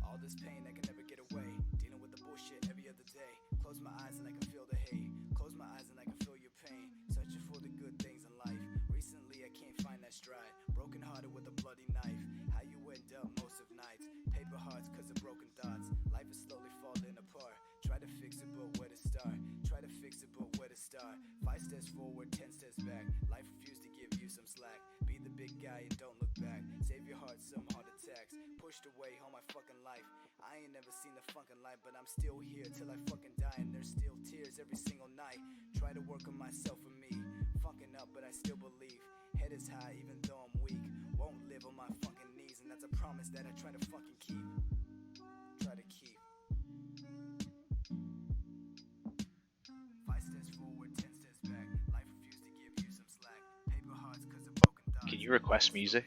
All this pain, I can never get away. Dealing with the bullshit every other day. Close my eyes and I can feel the hate. Close my eyes and I can feel your pain. Searching for the good things in life. Recently I can't find that stride. Broken hearted with a bloody knife. How you end up most of nights. Paper hearts cause of broken thoughts. Life is slowly falling apart. Try to fix it but where to start. Try to fix it but where to start. 5 steps forward, 10 steps back. Life refused to give you some slack. Be the big guy and don't look back. Save your heart some heart attacks. Pushed away all my fucking life. I ain't never seen the fucking light, but I'm still here till I fucking die. And there's still tears every single night. Try to work on myself and me. Fucking up, but I still believe. Head is high even though I'm weak. Won't live on my fucking knees, and that's a promise that I try to fucking keep. Try to keep. 5 steps forward, 10 steps back. Life refused to give you some slack. Paper hearts cause of broken thoughts. Can you request music?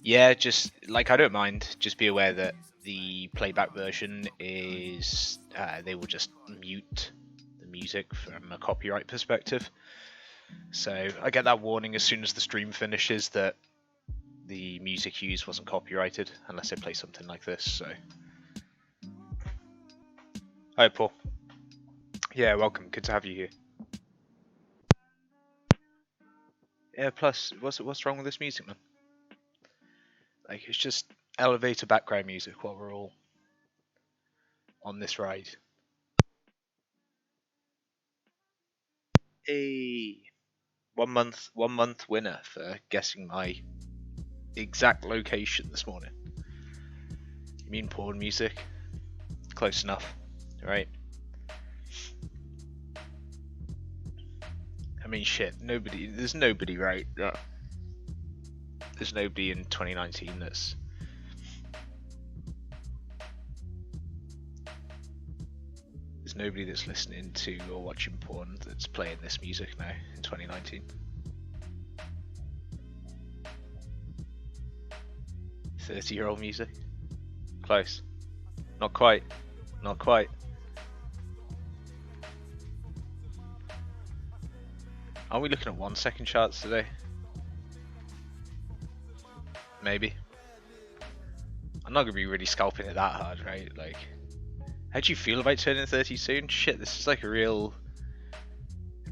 Yeah, just like I don't mind. Just be aware that the playback version is they will just mute the music from a copyright perspective. So I get that warning as soon as the stream finishes that the music used wasn't copyrighted, unless I play something like this. So, hi Paul. Yeah, welcome. Good to have you here. Yeah. Plus, what's wrong with this music, man? Like, it's just elevator background music while we're all on this ride. Hey, 1 month winner for guessing my exact location this morning. You mean porn music? Close enough, right? I mean, shit. There's nobody, right? There's nobody in 2019 that's there's nobody that's listening to or watching porn that's playing this music now in 2019. 30-year-old music? Close. Not quite. Not quite. Are we looking at 1 second charts today? Maybe. I'm not gonna be really scalping it that hard, right? Like, how do you feel about turning 30 soon? Shit, this is like a real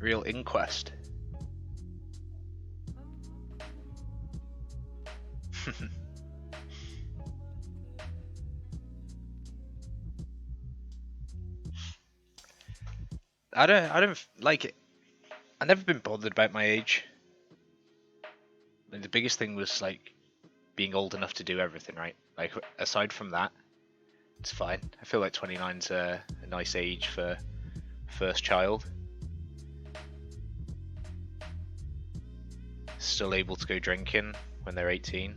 inquest. I don't like it. I've never been bothered about my age. Like, the biggest thing was like being old enough to do everything, right? Like, aside from that, it's fine. I feel like 29's a nice age for first child. Still able to go drinking when they're 18.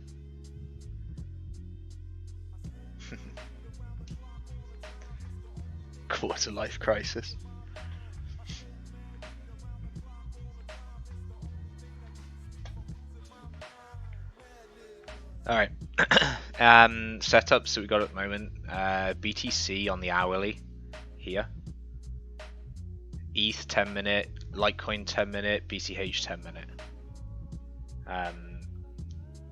Quarter life crisis. Alright. Setups that we got at the moment. BTC on the hourly here. ETH 10 minute, Litecoin 10 minute, BCH 10 minute.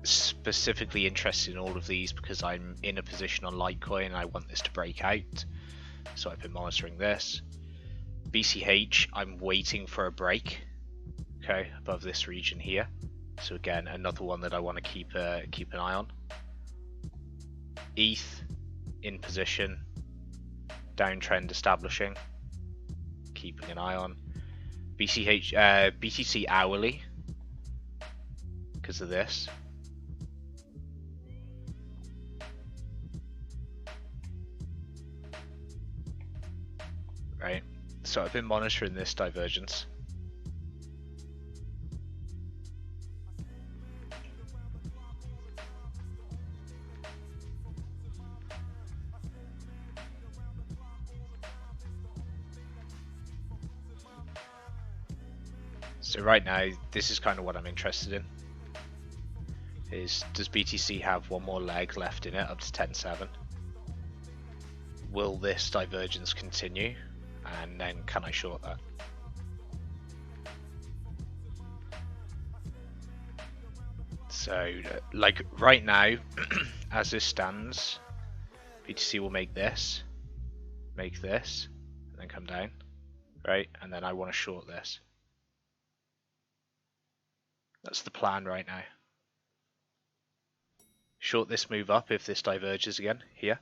Specifically interested in all of these because I'm in a position on Litecoin and I want this to break out. So I've been monitoring this. BCH, I'm waiting for a break. Okay, above this region here. So again, another one that I want to keep an eye on. ETH in position, downtrend establishing, keeping an eye on. BTC hourly because of this. Right, so I've been monitoring this divergence. So right now, this is kind of what I'm interested in. Does BTC have one more leg left in it up to 10.7? Will this divergence continue? And then can I short that? So like right now, as this stands, BTC will make this, and then come down, right? And then I want to short this. That's the plan right now. Short this move up if this diverges again here.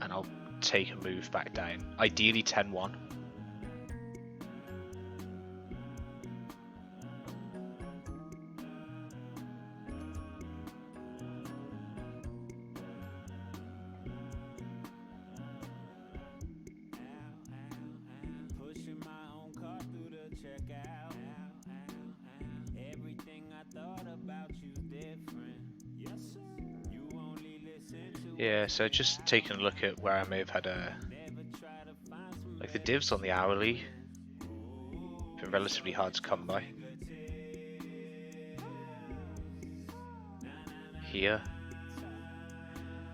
And I'll take a move back down. Ideally 10-1. Yeah, so just taking a look at where I may have had like the divs on the hourly, been relatively hard to come by. Here.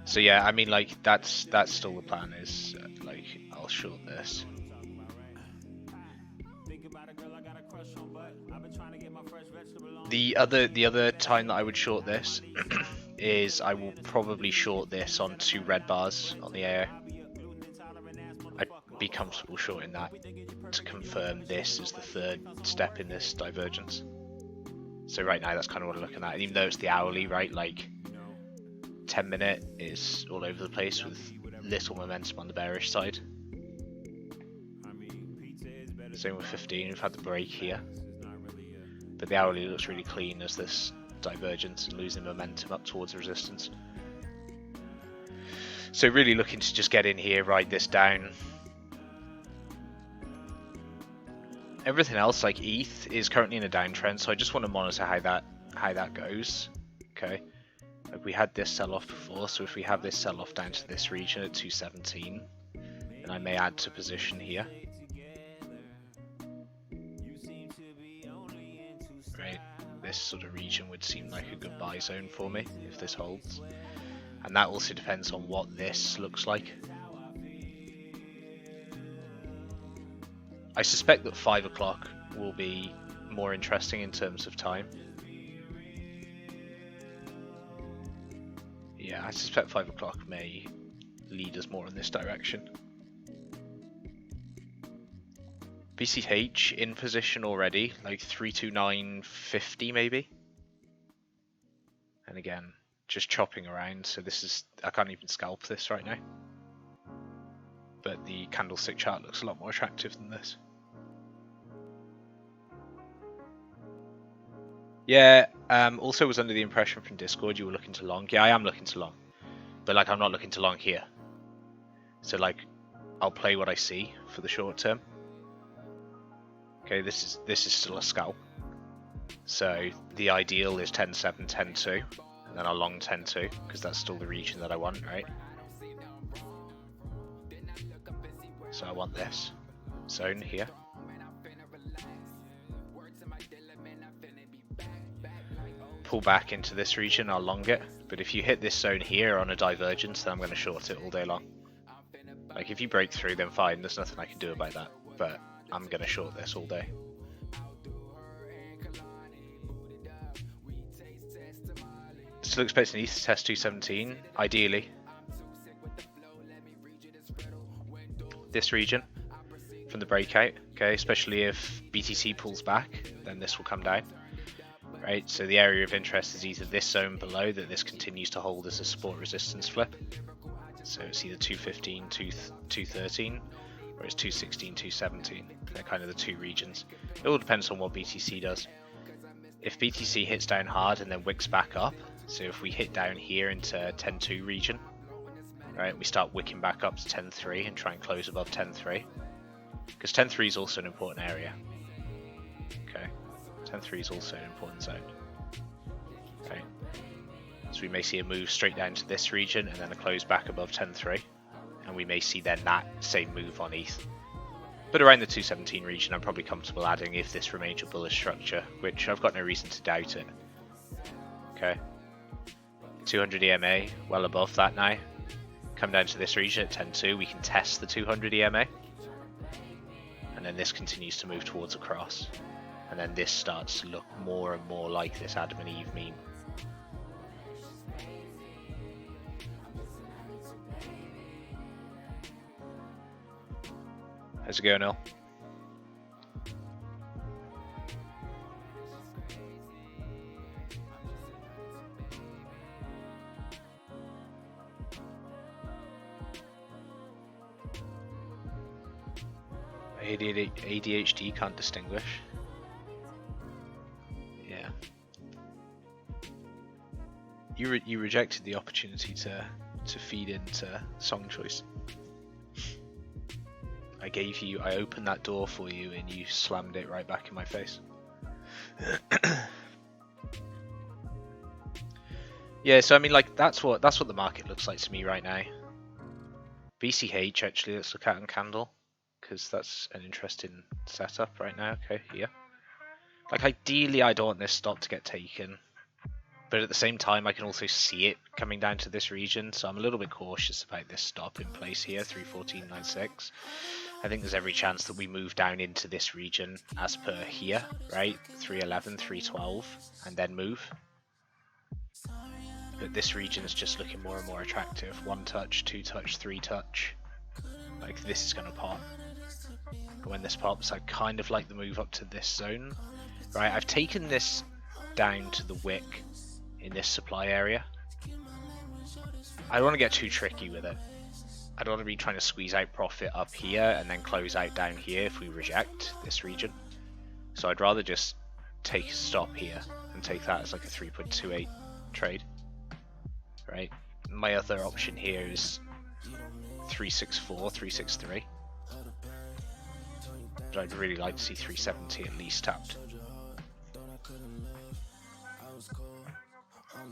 So yeah, I mean like that's still the plan is like I'll short this. The other time that I would short this is I will probably short this on 2 red bars on the AO. I'd be comfortable shorting that to confirm this is the third step in this divergence. So right now that's kind of what I'm looking at. And even though it's the hourly, right, like 10 minute is all over the place with little momentum on the bearish side. Same with 15, we've had the break here. But the hourly looks really clean as this divergence and losing momentum up towards resistance. So really looking to just get in here, ride this down. Everything else like ETH is currently in a downtrend, so I just want to monitor how that goes. Okay, like we had this sell off before, so if we have this sell off down to this region at 217, then I may add to position here. Right, this sort of region would seem like a good buy zone for me if this holds, and that also depends on what this looks like. I suspect that 5 o'clock will be more interesting in terms of time. Yeah, I suspect 5 o'clock may lead us more in this direction. BCH in position already, like 329.50 maybe. And again, just chopping around, so this is, I can't even scalp this right now. But the candlestick chart looks a lot more attractive than this. Yeah, also was under the impression from Discord you were looking to long. Yeah, I am looking to long. But like I'm not looking to long here. So like I'll play what I see for the short term. Okay, this is still a scalp. So the ideal is 10-7, 10-2, and then I'll long 10-2 because that's still the region that I want, right? So I want this zone here. Pull back into this region, I'll long it. But if you hit this zone here on a divergence, then I'm going to short it all day long. Like if you break through, then fine, there's nothing I can do about that. But I'm going to short this all day. Still expecting ETH to test 217, ideally. This region from the breakout, okay, especially if BTC pulls back, then this will come down. Right, so the area of interest is either this zone below that this continues to hold as a support resistance flip. So it's either 215, 213, or it's 216, 217. They're kind of the two regions. It all depends on what BTC does. If BTC hits down hard and then wicks back up, so if we hit down here into 10.2 region, right, we start wicking back up to 10.3 and try and close above 10.3. Because 10.3 is also an important area. Okay. 10.3 is also an important zone. Okay. So we may see a move straight down to this region and then a close back above 10.3. And we may see then that same move on ETH. But around the 217 region I'm probably comfortable adding if this remains a bullish structure, which I've got no reason to doubt it. Okay. 200 EMA, well above that now. Come down to this region at 10.2, we can test the 200 EMA. And then this continues to move towards a cross. And then this starts to look more and more like this Adam and Eve meme. How's it going, Neil? ADHD can't distinguish. Yeah. You rejected the opportunity to feed into song choice. I opened that door for you and you slammed it right back in my face. Yeah, so I mean, like that's what the market looks like to me right now. BCH actually, let's look at on candle, because that's an interesting setup right now. Okay, here. Like ideally, I don't want this stop to get taken, but at the same time, I can also see it coming down to this region, so I'm a little bit cautious about this stop in place here, 314.96. I think there's every chance that we move down into this region as per here, right? 311, 312, and then move. But this region is just looking more and more attractive. 1 touch, 2 touch, 3 touch. Like this is going to pop. And when this pops, I kind of like the move up to this zone. Right, I've taken this down to the wick in this supply area. I don't want to get too tricky with it. I don't want to be trying to squeeze out profit up here and then close out down here if we reject this region. So I'd rather just take a stop here and take that as like a 3.28 trade. Right. My other option here is 364, 363. But I'd really like to see 370 at least tapped.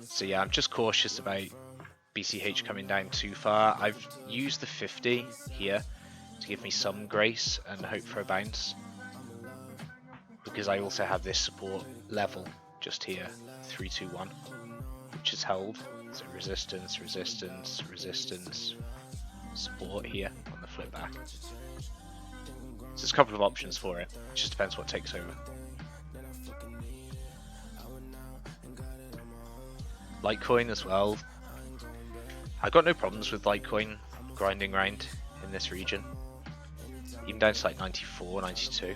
So yeah, I'm just cautious about BCH coming down too far. I've used the 50 here to give me some grace and hope for a bounce, because I also have this support level just here, 321, which is held. So resistance, resistance, resistance, support here on the flip back. So there's a couple of options for it. It just depends what takes over. Litecoin as well. I got no problems with Litecoin grinding around in this region, even down to like 94, 92.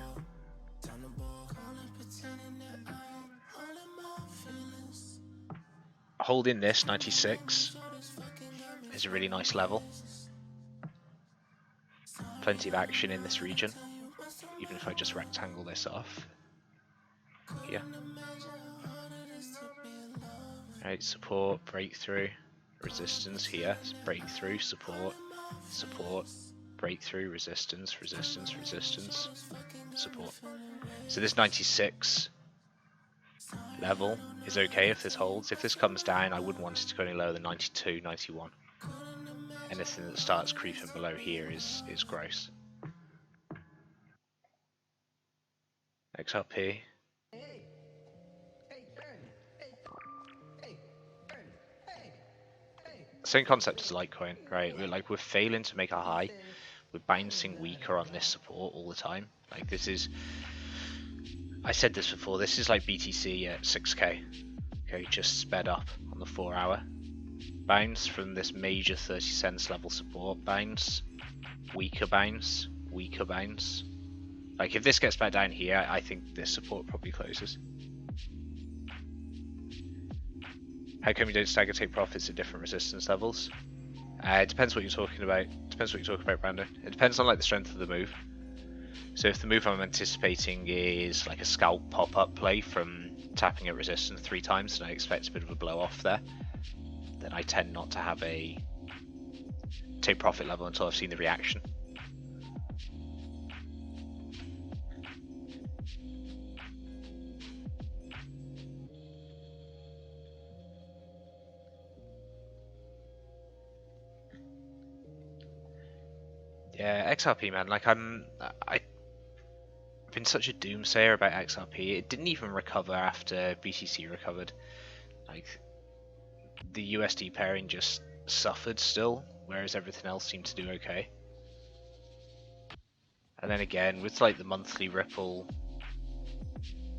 Holding this 96 is a really nice level. Plenty of action in this region, even if I just rectangle this off here. Right, support, breakthrough, resistance here, breakthrough, support, support, breakthrough, resistance, resistance, resistance, support. So this 96 level is okay if this holds. If this comes down, I wouldn't want it to go any lower than 92, 91. Anything that starts creeping below here is gross. XRP. Same concept as Litecoin, right? We're failing to make a high. We're bouncing weaker on this support all the time. Like this is, I said this before, this is like BTC at 6k. Okay, just sped up on the 4 hour. Bounce from this major 30 cents level support, bounce, weaker bounce, weaker bounce. Like if this gets back down here, I think this support probably closes. How come you don't stagger take profits at different resistance levels? It depends what you're talking about. Depends what you're talking about, Brandon. It depends on like the strength of the move. So if the move I'm anticipating is like a scalp pop-up play from tapping at resistance 3 times and I expect a bit of a blow off there, then I tend not to have a take profit level until I've seen the reaction. Yeah, XRP, man. Like I've been such a doomsayer about XRP. It didn't even recover after BTC recovered. Like the USD pairing just suffered still, whereas everything else seemed to do okay. And then again, with like the monthly Ripple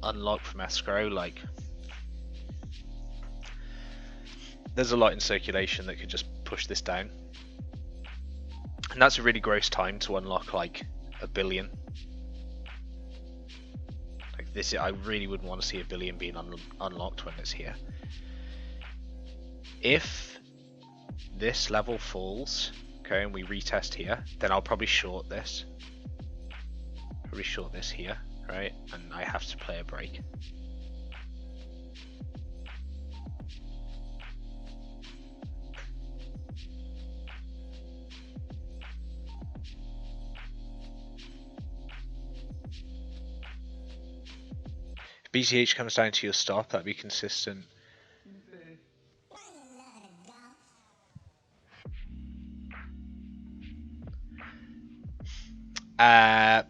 unlock from escrow, like there's a lot in circulation that could just push this down. And that's a really gross time to unlock like $1 billion. Like this, I really wouldn't want to see $1 billion being unlocked when it's here. If this level falls, okay, and we retest here, then I'll probably short this. Probably short this here, right? And I have to play a break. If BCH comes down to your stop, that'd be consistent.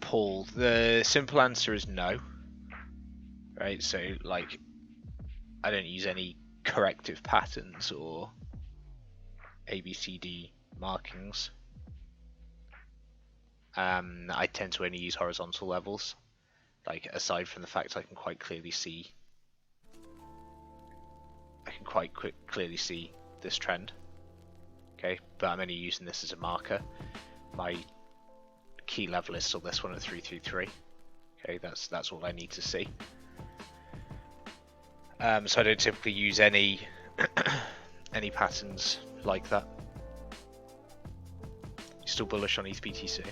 Paul, the simple answer is no. Right, so like I don't use any corrective patterns or ABCD markings. I tend to only use horizontal levels. Like aside from the fact I can quite clearly see this trend. Okay, but I'm only using this as a marker. My key level is still this one at 333. Okay, that's all I need to see. So I don't typically use any any patterns like that. You still bullish on ETH BTC?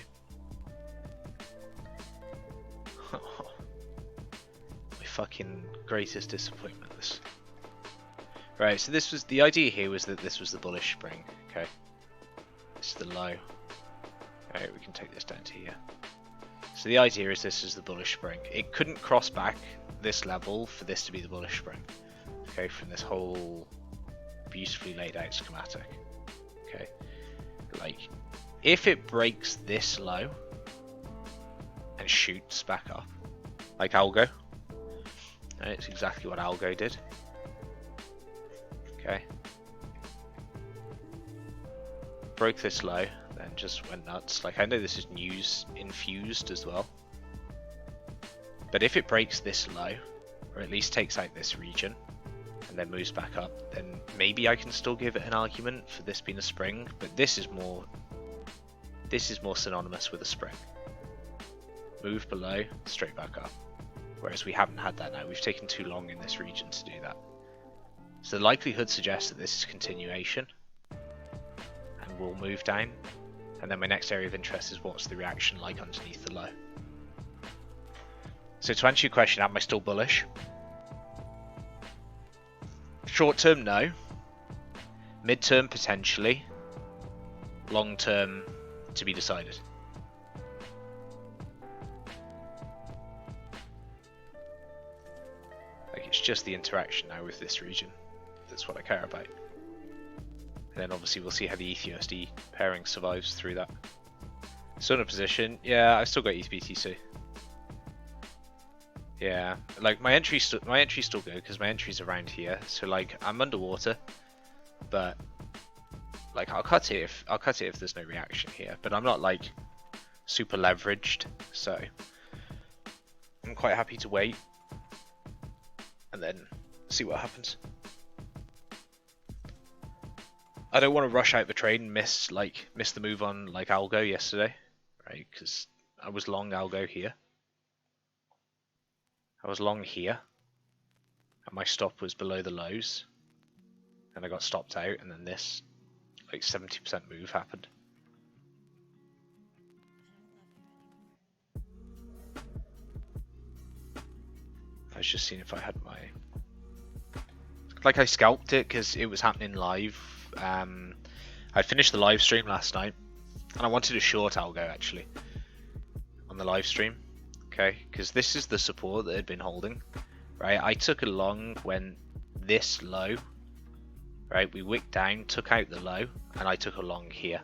My fucking greatest disappointment. This. Right, so this was the idea here was that this was the bullish spring. Okay, this is the low. Alright, we can take this down to here. So the idea is this is the bullish spring. It couldn't cross back this level for this to be the bullish spring. Okay, from this whole beautifully laid out schematic. Okay, like if it breaks this low and shoots back up, like Algo, and it's exactly what Algo did. Okay, broke this low, then just went nuts. Like I know this is news infused as well, but if it breaks this low, or at least takes out this region, and then moves back up, then maybe I can still give it an argument for this being a spring. But this is more synonymous with a spring. Move below, straight back up. Whereas we haven't had that now. We've taken too long in this region to do that. So the likelihood suggests that this is continuation, and we'll move down. And then my next area of interest is what's the reaction like underneath the low. So to answer your question, am I still bullish? Short term, no. Mid term, potentially. Long term, to be decided. just the interaction now with this region. That's what I care about. And then obviously we'll see how the ETH-USD pairing survives through that. Still in a position. Yeah, I've still got ETH BTC. Yeah, like my entry's still good because my entry's around here. So like I'm underwater, but like I'll cut it if there's no reaction here. But I'm not like super leveraged, so I'm quite happy to wait and then see what happens. I don't want to rush out the trade and miss the move on like algo yesterday, right? Because I was long algo here. I was long here, and my stop was below the lows, and I got stopped out, and then this like 70% move happened. I was just seeing if I had my I scalped it because it was happening live. I finished the live stream last night, and I wanted a short algo actually on the live stream. Okay, because this is the support that had been holding, right? I took a long when this low, right? We wicked down, took out the low, and I took a long here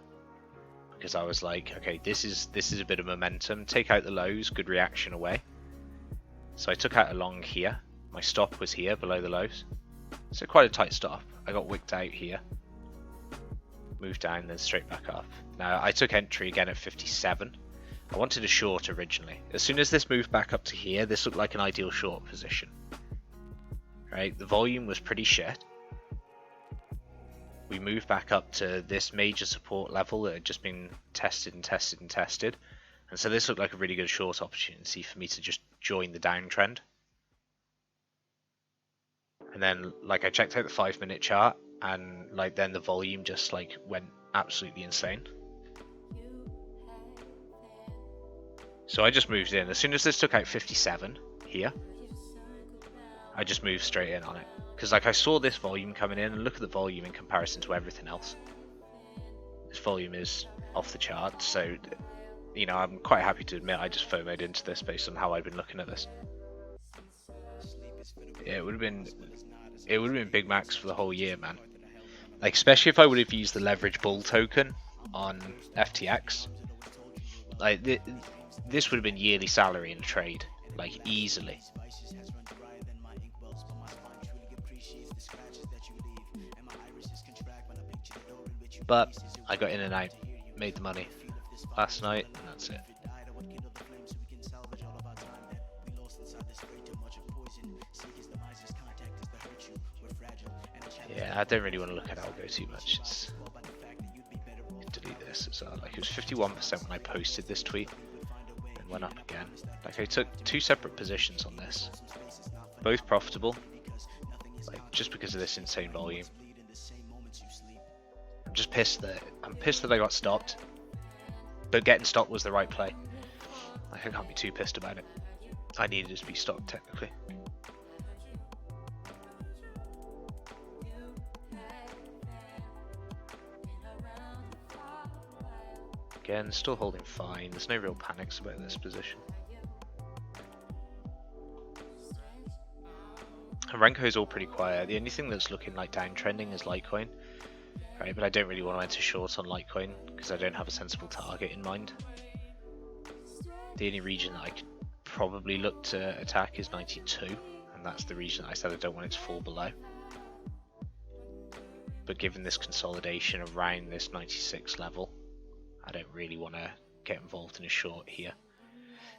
because I was like, okay, this is a bit of momentum. Take out the lows, good reaction away. So I took out a long here. My stop was here below the lows, so quite a tight stop. I got wicked out here, moved down, then straight back up. Now I took entry again at 57. I wanted a short originally. As soon as this moved back up to here, this looked like an ideal short position. Right, the volume was pretty shit. We moved back up to this major support level that had just been tested and tested and tested. And so this looked like a really good short opportunity for me to just join the downtrend. And then like I checked out the 5-minute chart, and like then the volume just like went absolutely insane. So I just moved in. As soon as this took out 57 here, I just moved straight in on it. Because like I saw this volume coming in, and look at the volume in comparison to everything else. This volume is off the chart, so you know, I'm quite happy to admit I just FOMO'd into this based on how I've been looking at this. Yeah, it would have been Big Max for the whole year, man. Like especially if I would have used the leverage bull token on FTX. Like this would have been yearly salary in a trade, like easily. But I got in and out, made the money last night, and that's it. Yeah, I don't really want to look at algo too much. Delete this as well. Like it was 51% when I posted this tweet, and went up again. Like I took 2 separate positions on this, both profitable. Like just because of this insane volume. I'm just pissed that I got stopped, but getting stopped was the right play. Like I can't be too pissed about it. I needed to be stopped technically. Again, still holding fine. There's no real panics about this position. And Renko's all pretty quiet. The only thing that's looking like downtrending is Litecoin. Right, but I don't really want to enter short on Litecoin because I don't have a sensible target in mind. The only region that I could probably look to attack is 92, and that's the region that I said I don't want it to fall below. But given this consolidation around this 96 level, I don't really want to get involved in a short here.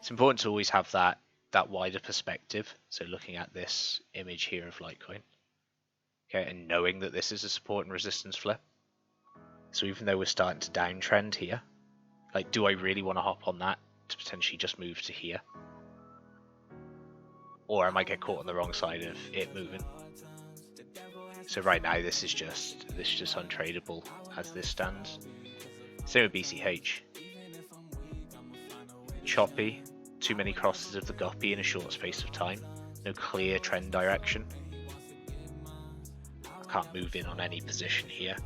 It's important to always have that wider perspective. So looking at this image here of Litecoin, okay, and knowing that this is a support and resistance flip. So even though we're starting to downtrend here, like, do I really want to hop on that to potentially just move to here? Or I might get caught on the wrong side of it moving. So right now this is just untradeable as this stands. Same with BCH. Choppy, too many crosses of the guppy in a short space of time. No clear trend direction. I can't move in on any position here.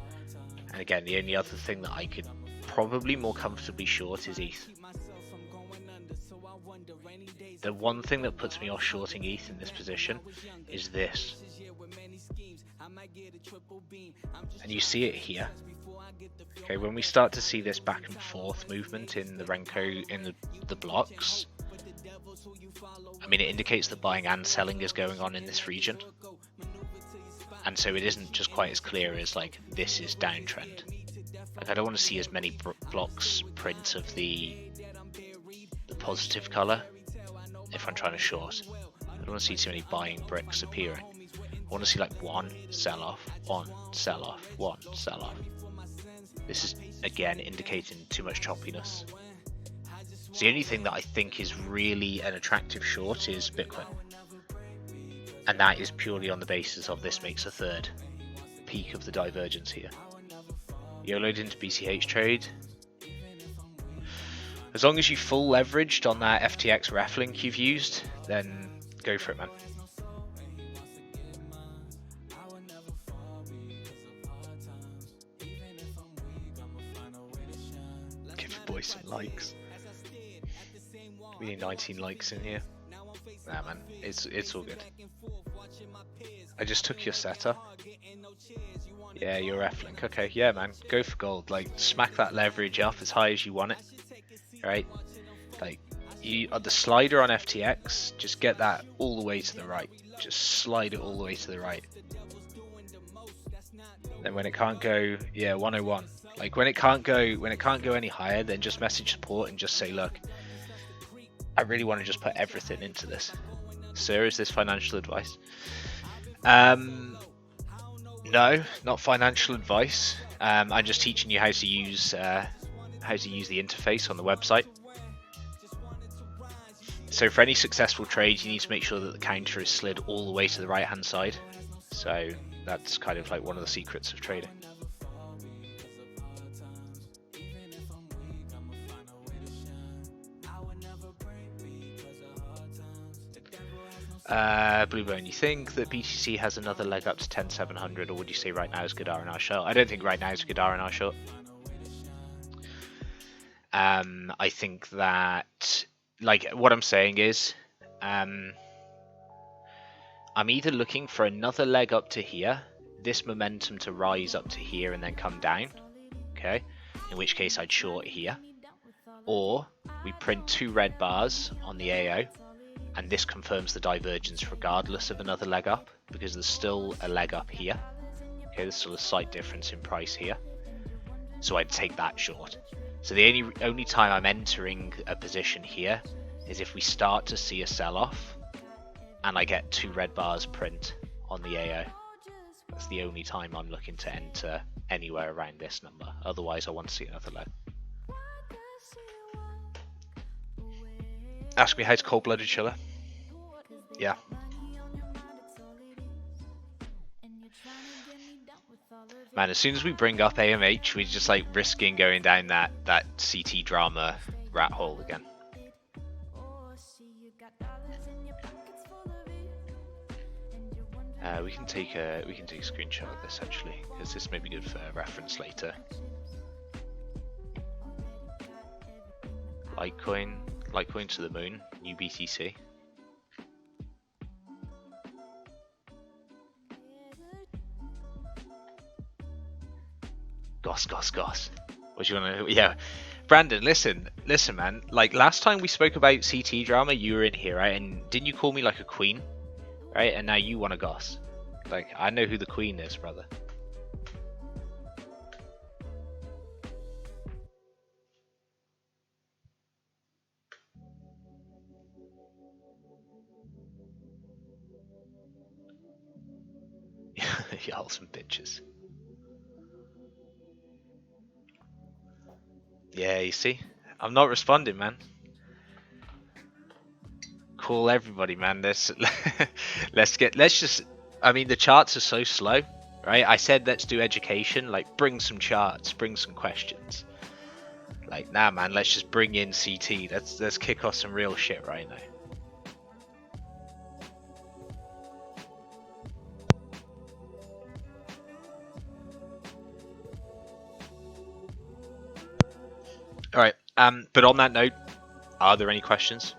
And again, the only other thing that I could probably more comfortably short is ETH. The one thing that puts me off shorting ETH in this position is this. And you see it here. Okay, when we start to see this back and forth movement in the Renko, in the blocks, I mean, it indicates that buying and selling is going on in this region. And so it isn't just quite as clear as like, this is downtrend. Like, I don't want to see as many blocks print of the positive color if I'm trying to short. I don't want to see too many buying bricks appearing. I want to see like one sell off, one sell off, one sell off. This is again indicating too much choppiness. So the only thing that I think is really an attractive short is Bitcoin. And that is purely on the basis of this makes a third peak of the divergence here. YOLO'd into BCH trade. As long as you full leveraged on that FTX ref link you've used, then go for it, man. Give your boy some likes. We need 19 likes in here. Nah, man, it's all good. I just took your setter. Yeah, your ref link. Okay, yeah, man, go for gold. Like, smack that leverage up as high as you want it. Right? Like, you the slider on FTX, just get that all the way to the right. Just slide it all the way to the right. Then when it can't go, yeah, 101. Like, when it can't go any higher, then just message support and just say, look, I really want to just put everything into this. Sir, is this financial advice? No, not financial advice. I'm just teaching you how to use the interface on the website. So for any successful trade, you need to make sure that the counter is slid all the way to the right hand side. So that's kind of like one of the secrets of trading. Bluebone, you think that BTC has another leg up to 10,700, or would you say right now is good R&R short? I don't think right now is a good R&R short. I think that, like, what I'm saying is, I'm either looking for another leg up to here, this momentum to rise up to here and then come down, okay, in which case I'd short here, or we print 2 red bars on the AO, and this confirms the divergence regardless of another leg up, because there's still a leg up here. Okay, there's still a slight difference in price here. So I'd take that short. So the only time I'm entering a position here is if we start to see a sell-off and I get 2 red bars print on the AO. That's the only time I'm looking to enter anywhere around this number. Otherwise, I want to see another leg. Ask me how to cold-blooded chiller. Yeah. Man, as soon as we bring up AMH, we're just like risking going down that CT drama rat hole again. We can take a screenshot of this actually, because this may be good for reference later. Litecoin to the moon, new BTC. Goss. What do you want to? Yeah, Brandon, listen, man. Like last time we spoke about CT drama, you were in here, right? And didn't you call me like a queen, right? And now you want to goss. Like I know who the queen is, brother. Y'all some bitches. Yeah, you see? I'm not responding, man. Call everybody, man. I mean, the charts are so slow, right? I said let's do education, like bring some charts, bring some questions. Like, nah, man, let's just bring in CT. Let's kick off some real shit right now. All right. But on that note, are there any questions?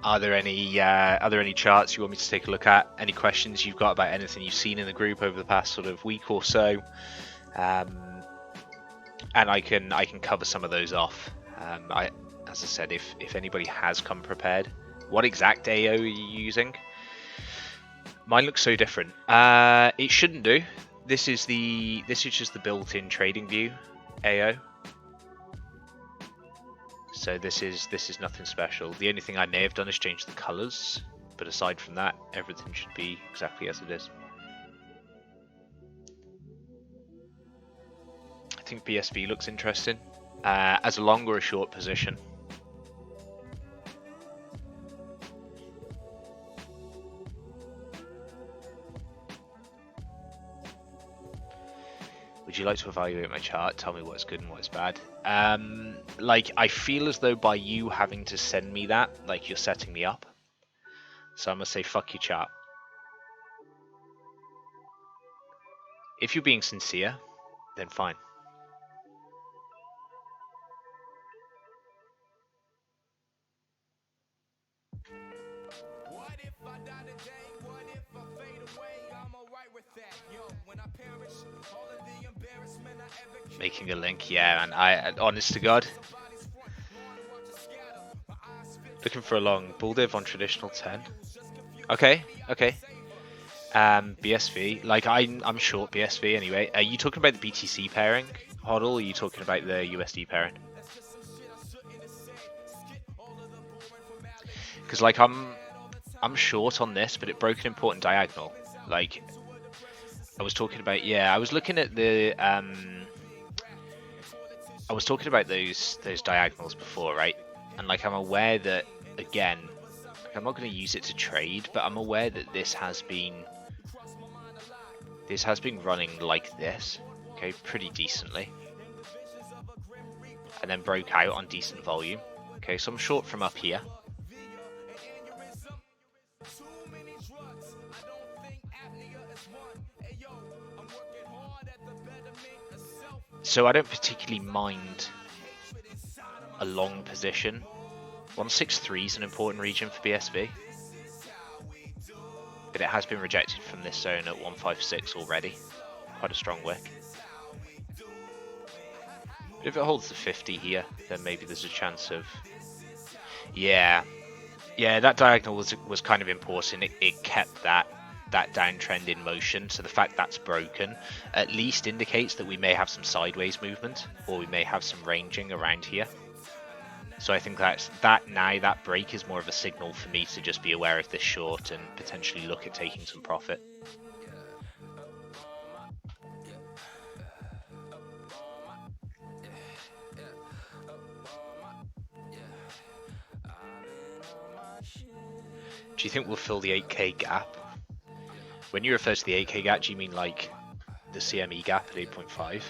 Are there any charts you want me to take a look at? Any questions you've got about anything you've seen in the group over the past sort of week or so? And I can cover some of those off. As I said, if anybody has come prepared, what exact AO are you using? Mine looks so different. It shouldn't do. This is just the built-in trading view AO. So this is nothing special. The only thing I may have done is change the colors, but aside from that, everything should be exactly as it is. I think BSV looks interesting. As a long or a short position. Would you like to evaluate my chart? Tell me what's good and what's bad. Like, I feel as though by you having to send me that, like, you're setting me up. So I'm gonna say fuck your chart. If you're being sincere, then fine. Making a link, yeah, and I, honest to God, looking for a long bull div on traditional 10. Okay. BSV, like I'm short BSV anyway. Are you talking about the BTC pairing, HODL, or are you talking about the USD pairing? Because like I'm short on this, but it broke an important diagonal. Like I was talking about, yeah, I was looking at the I was talking about those diagonals before, right? And like I'm aware that, again, like, I'm not going to use it to trade, but I'm aware that this has been running like this, okay, pretty decently, and then broke out on decent volume. Okay, so I'm short from up here. So I don't particularly mind a long position. 163 is an important region for BSV, but it has been rejected from this zone at 156 already. Quite a strong wick. But if it holds the 50 here, then maybe there's a chance of... Yeah, that diagonal was kind of important. It kept that downtrend in motion, so the fact that's broken at least indicates that we may have some sideways movement, or we may have some ranging around here. So I think that break is more of a signal for me to just be aware of this short and potentially look at taking some profit. Do you think we'll fill the 8k gap? When you refer to the 8k gap, do you mean like the CME gap at 8.5?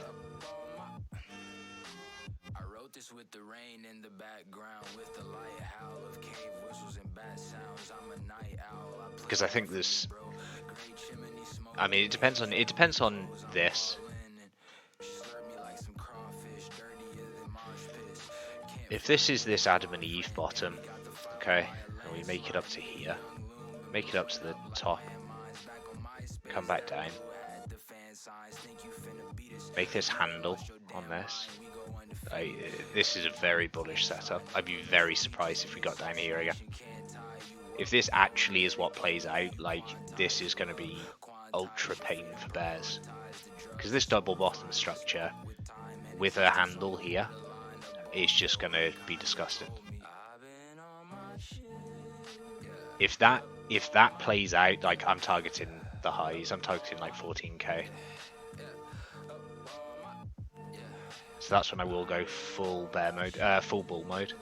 Because I think there's... I mean, it depends on this. If this is this Adam and Eve bottom, okay, and we make it up to here, make it up to the top, come back down, make this handle on this. This is a very bullish setup. I'd be very surprised if we got down here again. If this actually is what plays out, like, this is going to be ultra pain for bears. Because this double bottom structure with a handle here is just going to be disgusting. If that plays out, like, I'm targeting the highs. I'm targeting like 14k. So that's when I will go full bear mode, full bull mode.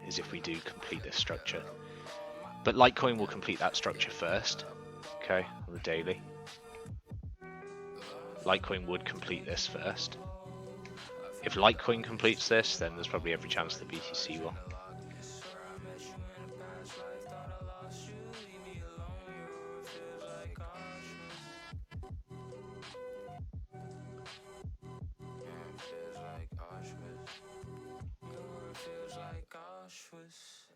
Is if we do complete this structure. But Litecoin will complete that structure first. Okay, on the daily. Litecoin would complete this first. If Litecoin completes this, then there's probably every chance the BTC will. Feels like Auschwitz.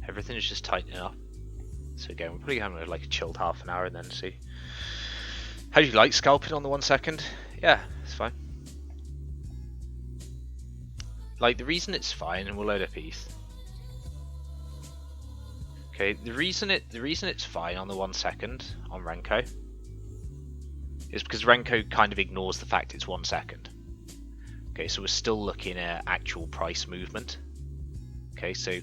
Everything is just tightening up. So again, we're probably having like a chilled half an hour and then see. How do you like scalping on the 1 second? Yeah, it's fine. Like the reason it's fine, and we'll load up ETH. Okay, the reason it's fine on the 1 second on Renko is because Renko kind of ignores the fact it's 1 second. Okay, so we're still looking at actual price movement. Okay, so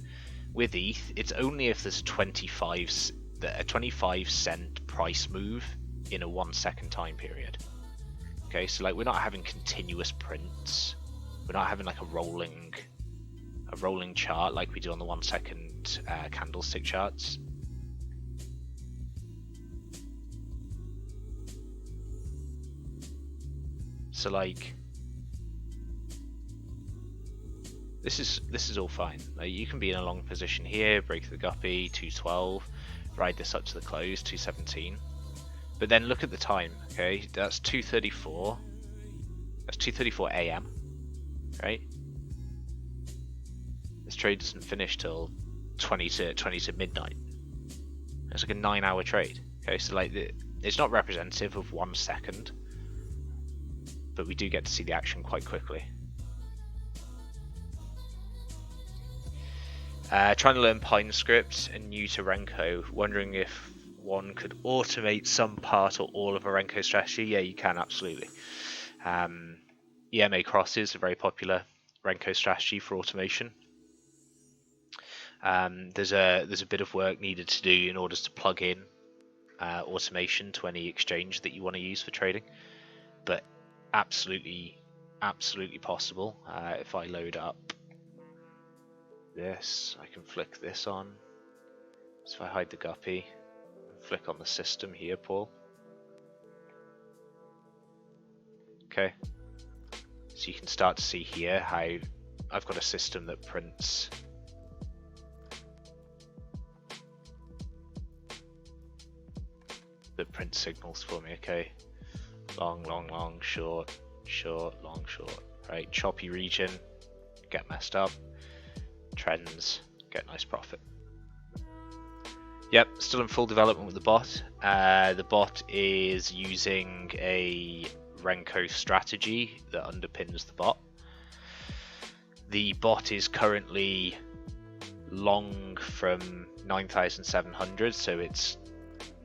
with ETH, it's only if there's a 25 cent price move in a 1 second time period. Okay, so like we're not having continuous prints. We're not having like a rolling chart like we do on the 1 second candlestick charts. So like this is all fine. Like, you can be in a long position here, break the guppy, 212, ride this up to the close, 217. But then look at the time, okay? That's 2:34. That's 2:34 AM, right? This trade doesn't finish till 20 to midnight. It's like a 9-hour trade. Okay, so like it's not representative of 1 second, but we do get to see the action quite quickly. Trying to learn Pine script and new to Renko, wondering if one could automate some part or all of a Renko strategy. Yeah, you can, absolutely. EMA crosses are a very popular Renko strategy for automation. There's a bit of work needed to do in order to plug in automation to any exchange that you want to use for trading, but absolutely possible. If I load up this, I can flick this on. So if I hide the guppy, flick on the system here, Paul. Okay, so you can start to see here how I've got a system that prints signals for me. Okay, long, short, long, short. Right, choppy region, get messed up. Trends, get nice profit. Yep, still in full development with the bot. The bot is using a Renko strategy that underpins the bot. The bot is currently long from 9,700, so it's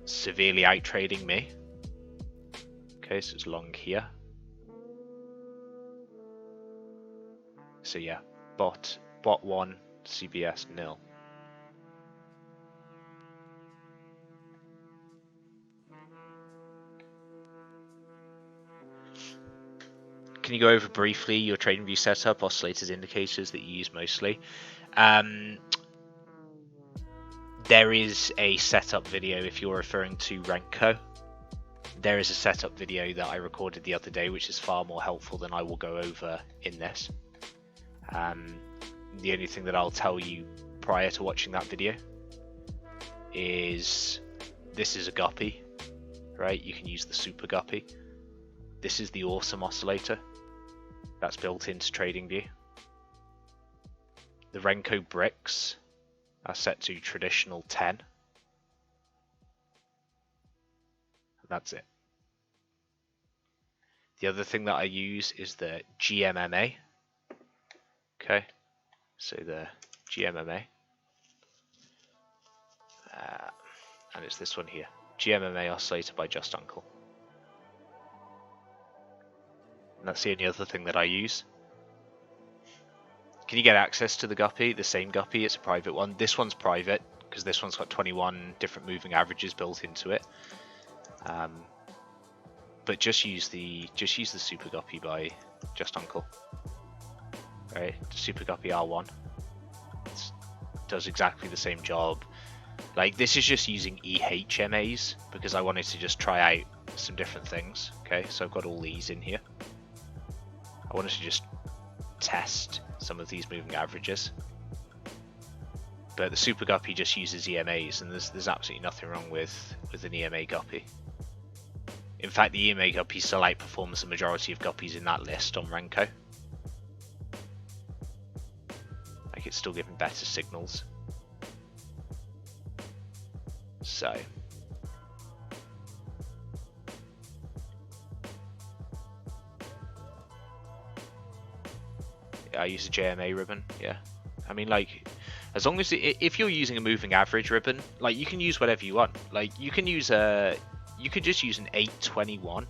severely out trading me. Okay, so it's long here. So yeah, bot 1, CBS nil. Can you go over briefly your trading view setup, oscillators, indicators that you use mostly? There is a setup video if you're referring to Renko. There is a setup video that I recorded the other day, which is far more helpful than I will go over in this. The only thing that I'll tell you prior to watching that video is this is a guppy, right? You can use the super guppy. This is the awesome oscillator that's built into TradingView. The Renko bricks are set to traditional 10. And that's it. The other thing that I use is the GMMA. Okay, so the GMMA. And it's this one here. GMMA oscillator by Just Uncle. And that's the only other thing that I use. Can you get access to the guppy? The same guppy, it's a private one. This one's private because this one's got 21 different moving averages built into it. But just use the super guppy by Just Uncle. Right, super guppy R1. It does exactly the same job. Like, this is just using EHMAs because I wanted to just try out some different things. Okay, so I've got all these in here. I wanted to just test some of these moving averages. But the super guppy just uses EMAs, and there's absolutely nothing wrong with an EMA guppy. In fact, the EMA guppy still outperforms the majority of guppies in that list on Renko. Like, it's still giving better signals. So yeah, I use a JMA ribbon. Yeah, I mean, like, as long as if you're using a moving average ribbon, like, you can use whatever you want. Like, you can use you could just use an 821.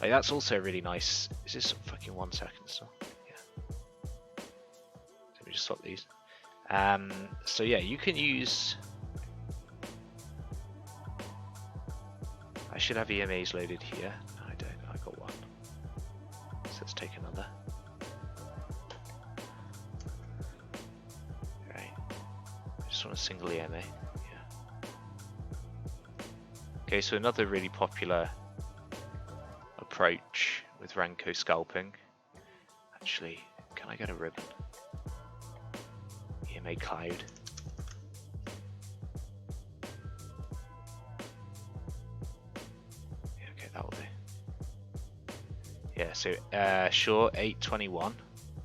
Like, that's also really nice. Is this fucking 1 second still? Yeah. Let me just swap these. So yeah, you can use. I should have EMAs loaded here. No, I don't. I got one. So let's take another. Right. I just want a single EMA. Yeah. Okay, so another really popular approach with Renko Scalping. Actually, can I get a ribbon? EMA cloud. Yeah, okay, that will do. Yeah, so sure, 821,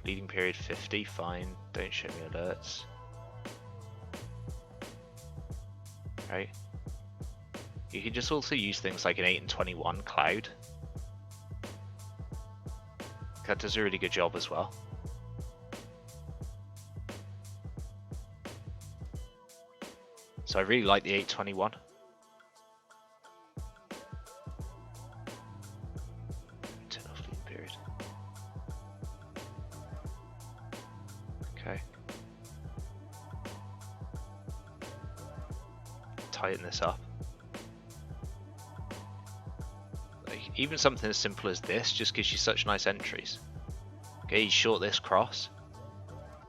leading period 50, fine. Don't show me alerts. Right. You can just also use things like an 8 and 21 cloud. That does a really good job as well. So I really like the 821. Turn off leading period. Okay. Tighten this up. Like, even something as simple as this just gives you such nice entries. Okay, you short this cross.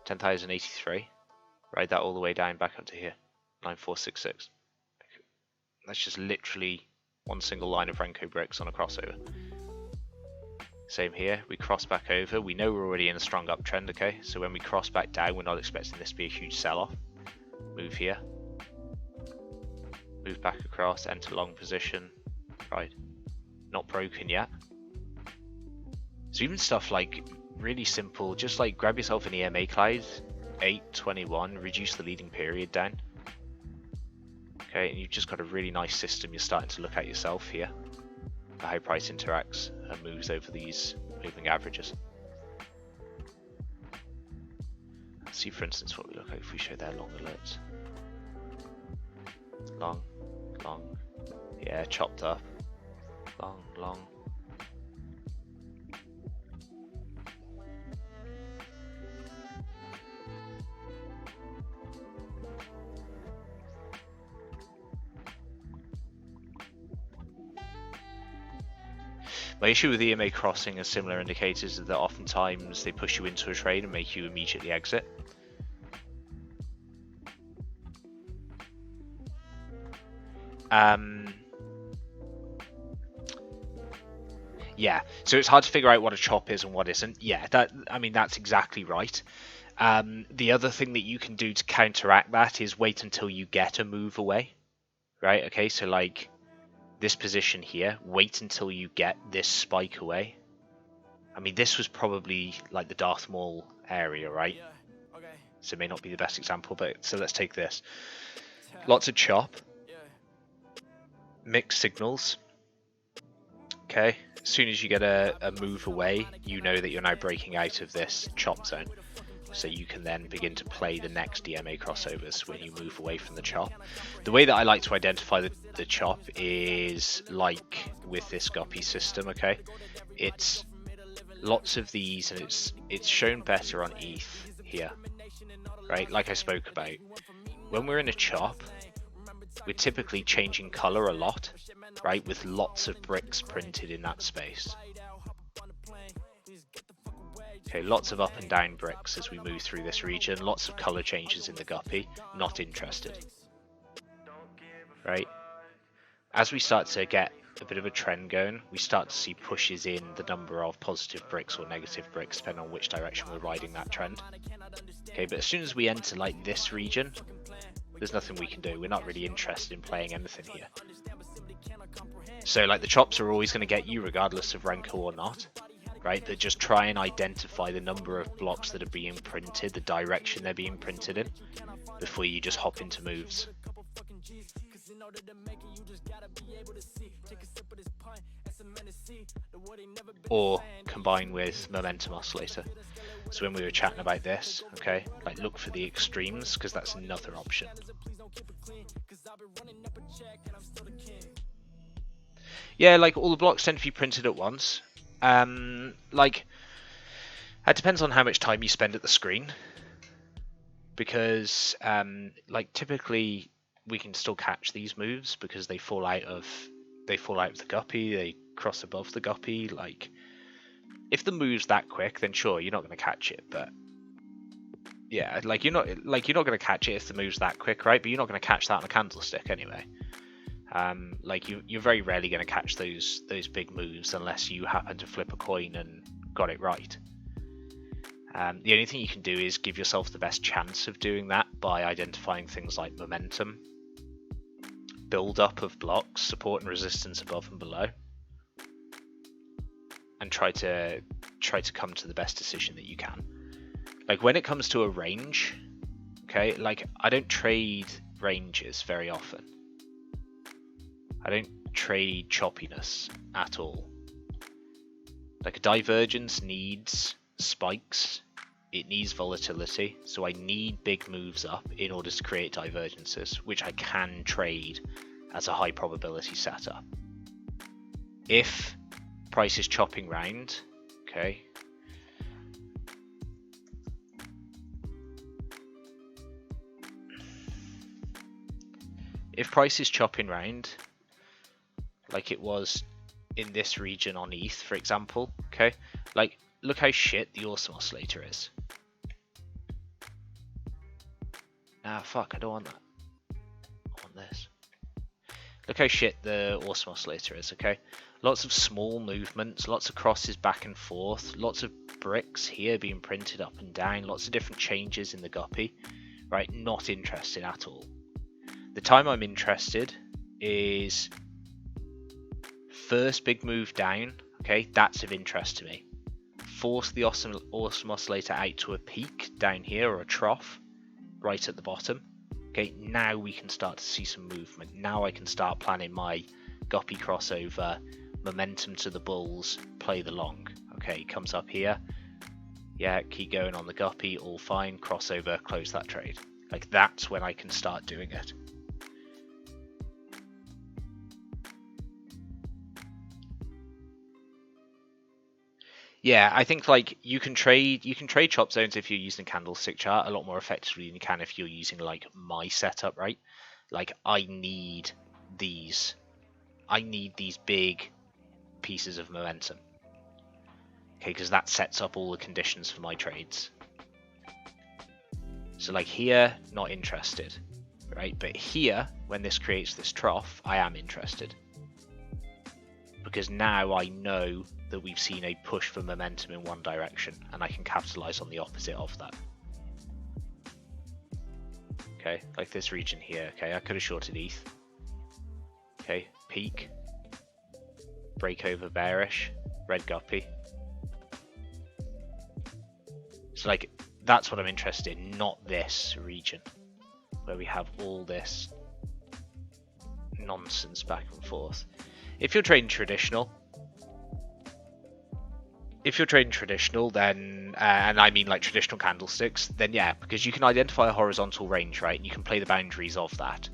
10,083. Ride that all the way down back up to here. 9466. That's just literally one single line of Renko bricks on a crossover. Same here, we cross back over. We know we're already in a strong uptrend, okay? So when we cross back down, we're not expecting this to be a huge sell-off. Move here. Move back across, enter long position. Right. Not broken yet. So even stuff like really simple, just like grab yourself an EMA cloud, 821, reduce the leading period down. Okay, and you've just got a really nice system you're starting to look at yourself here for how price interacts and moves over these moving averages. Let's see, for instance, what we look like if we show their long alerts. Long, long, yeah, chopped up, long, long. My issue with EMA crossing and similar indicators is that oftentimes they push you into a trade and make you immediately exit. Yeah, so it's hard to figure out what a chop is and what isn't. Yeah, I mean, that's exactly right. The other thing that you can do to counteract that is wait until you get a move away, right? Okay, so like this position here, wait until you get this spike away. I mean, this was probably like the Darth Maul area, right? Yeah, okay. So it may not be the best example, but so let's take this. Lots of chop, mixed signals. Okay, as soon as you get a move away, you know that you're now breaking out of this chop zone. So you can then begin to play the next DMA crossovers when you move away from the chop. The way that I like to identify the chop is like with this guppy system, okay? It's lots of these, and it's shown better on ETH here, right? Like I spoke about. When we're in a chop, we're typically changing color a lot, right? With lots of bricks printed in that space. Okay, lots of up and down bricks as we move through this region, lots of color changes in the guppy, not interested. Right? As we start to get a bit of a trend going, we start to see pushes in the number of positive bricks or negative bricks, depending on which direction we're riding that trend. Okay, but as soon as we enter like this region, there's nothing we can do. We're not really interested in playing anything here. So like the chops are always going to get you regardless of Renko or not, right? That just try and identify the number of blocks that are being printed, the direction they're being printed in, before you just hop into moves. Or combine with momentum oscillator. So when we were chatting about this, okay, like look for the extremes, because that's another option. Yeah, like all the blocks tend to be printed at once. Like, it depends on how much time you spend at the screen, because like typically we can still catch these moves because they fall out of the guppy, they cross above the guppy. Like, if the move's that quick, then sure, you're not going to catch it. But yeah, like you're not going to catch it if the move's that quick, right? But you're not going to catch that on a candlestick anyway. Like you're very rarely going to catch those big moves unless you happen to flip a coin and got it right. The only thing you can do is give yourself the best chance of doing that by identifying things like momentum, build up of blocks, support and resistance above and below, and try to come to the best decision that you can. Like when it comes to a range, okay, like I don't trade ranges very often. I don't trade choppiness at all. Like a divergence needs spikes, it needs volatility, so I need big moves up in order to create divergences, which I can trade as a high probability setup. If price is chopping round, okay, if price is chopping round like it was in this region on ETH, for example, okay, like look how shit the awesome oscillator is. Ah, fuck, I don't want that. I want this. Look how shit the awesome oscillator is, okay? Lots of small movements, lots of crosses back and forth, lots of bricks here being printed up and down, lots of different changes in the guppy, right? Not interested at all. The time I'm interested is first big move down, okay? That's of interest to me. Force the awesome oscillator out to a peak down here or a trough right at the bottom. Okay, now we can start to see some movement. Now I can start planning my guppy crossover, momentum to the bulls, play the long. Okay, comes up here. Yeah, keep going on the guppy, all fine, crossover, close that trade. Like that's when I can start doing it. Yeah, I think like you can trade chop zones if you're using a candlestick chart a lot more effectively than you can if you're using like my setup, right? Like I need these big pieces of momentum. Okay, because that sets up all the conditions for my trades. So like here, not interested, right? But here, when this creates this trough, I am interested. Because now I know that we've seen a push for momentum in one direction and I can capitalize on the opposite of that. Okay, like this region here, okay, I could have shorted ETH. Okay, peak, break over bearish, red guppy. So like, that's what I'm interested in, not this region where we have all this nonsense back and forth. If you're trading traditional, then, and I mean like traditional candlesticks, then yeah, because you can identify a horizontal range, right? And you can play the boundaries of that.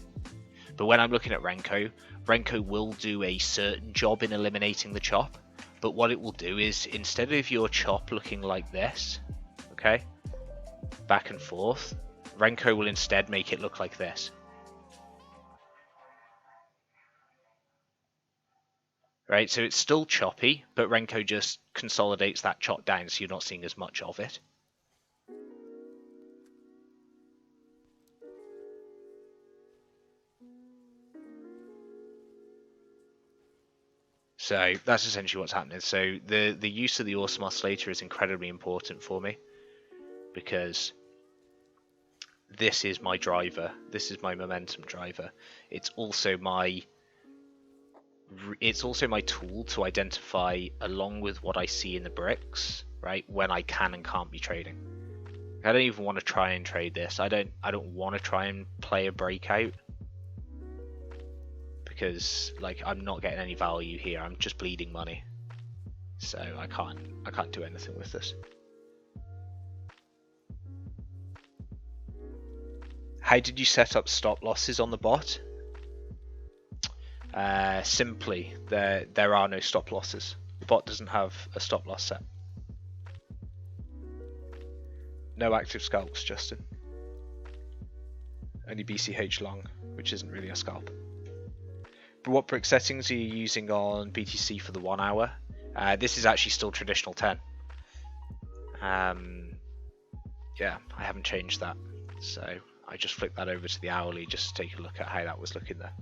But when I'm looking at Renko will do a certain job in eliminating the chop. But what it will do is, instead of your chop looking like this, okay, back and forth, Renko will instead make it look like this. Right, so it's still choppy, but Renko just consolidates that chop down so you're not seeing as much of it. So that's essentially what's happening. So the use of the awesome oscillator is incredibly important for me because this is my driver. This is my momentum driver. It's also my tool to identify, along with what I see in the bricks, right, when I can and can't be trading. I don't even want to try and trade this. I don't want to try and play a breakout. because like I'm not getting any value here. I'm just bleeding money, so I can't do anything with this. How did you set up stop losses on the bot? Simply, there are no stop losses. The bot doesn't have a stop loss set. No active scalps, Justin. Only BCH long, which isn't really a scalp. But what brick settings are you using on BTC for the 1 hour? This is actually still traditional 10. Yeah, I haven't changed that. So I just flipped that over to the hourly just to take a look at how that was looking there.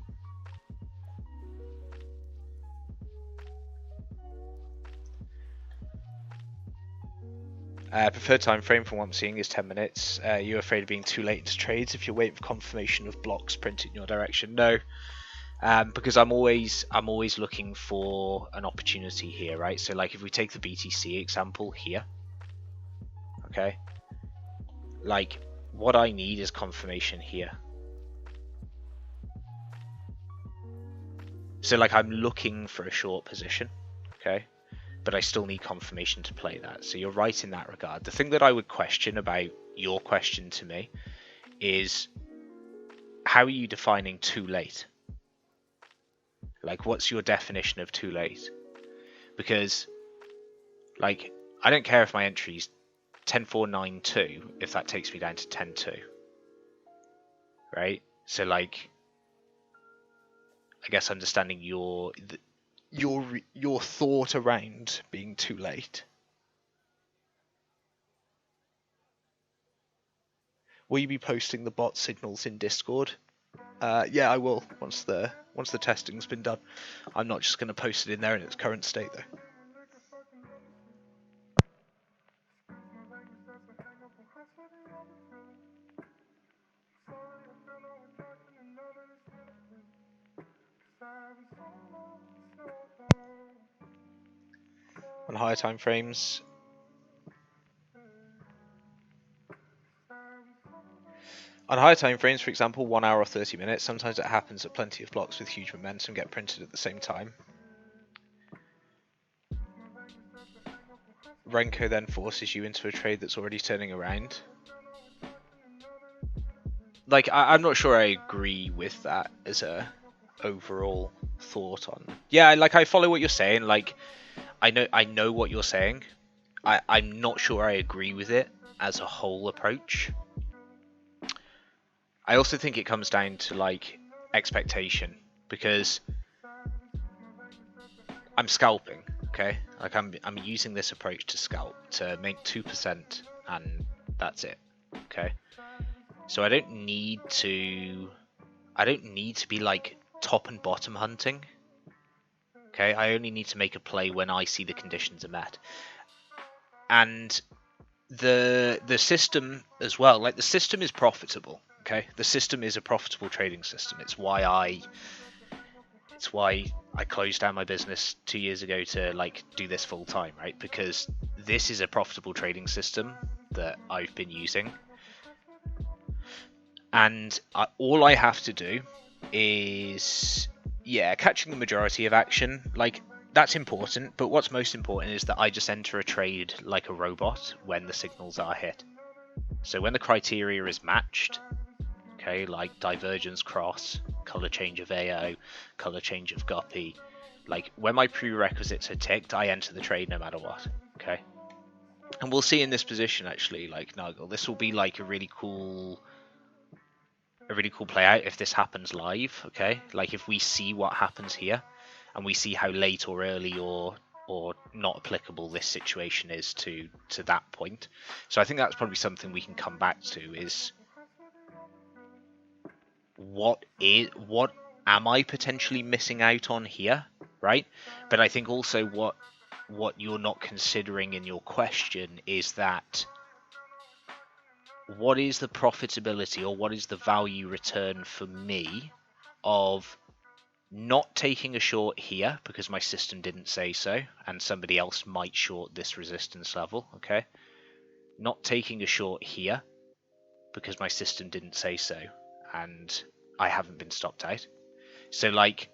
Preferred time frame from what I'm seeing is 10 minutes. You're afraid of being too late into trades if you're waiting for confirmation of blocks printed in your direction? No, because I'm always looking for an opportunity here, right? So like if we take the BTC example here, okay, like what I need is confirmation here. So like I'm looking for a short position, okay, but I still need confirmation to play that. So you're right in that regard. The thing that I would question about your question to me is, how are you defining too late? Like, what's your definition of too late? Because, like, I don't care if my entry's 10.492 if that takes me down to 10.2, right? So, like, I guess understanding your thought around being too late. Will you be posting the bot signals in Discord? Yeah, I will once the testing's been done. I'm not just going to post it in there in its current state though. On higher time frames, for example, 1 hour or 30 minutes, sometimes it happens that plenty of blocks with huge momentum get printed at the same time. Renko then forces you into a trade that's already turning around. Like, I'm not sure I agree with that as a overall thought on. Yeah, like I follow what you're saying. Like, I know what you're saying. I'm not sure I agree with it as a whole approach. I also think it comes down to like expectation, because I'm scalping, okay? Like I'm using this approach to scalp to make 2% and that's it, okay? So I don't need to be like top and bottom hunting. Okay, I only need to make a play when I see the conditions are met. And the system as well, like the system is profitable. Okay, the system is a profitable trading system. It's why I closed down my business 2 years ago to like do this full time, right? Because this is a profitable trading system that I've been using, and all I have to do is catching the majority of action. Like, that's important, but what's most important is that I just enter a trade like a robot when the signals are hit. So when the criteria is matched, okay, like divergence cross, color change of AO, color change of guppy, like when my prerequisites are ticked, I enter the trade no matter what, okay? And we'll see in this position actually, like Nuggle, this will be like a really cool play out if this happens live, okay? Like if we see what happens here and we see how late or early or not applicable this situation is to that point. So I think that's probably something we can come back to, is what am I potentially missing out on here, right? But I think also what you're not considering in your question is that what is the profitability or what is the value return for me of not taking a short here because my system didn't say so and somebody else might short this resistance level, okay? Not taking a short here because my system didn't say so and I haven't been stopped out. So like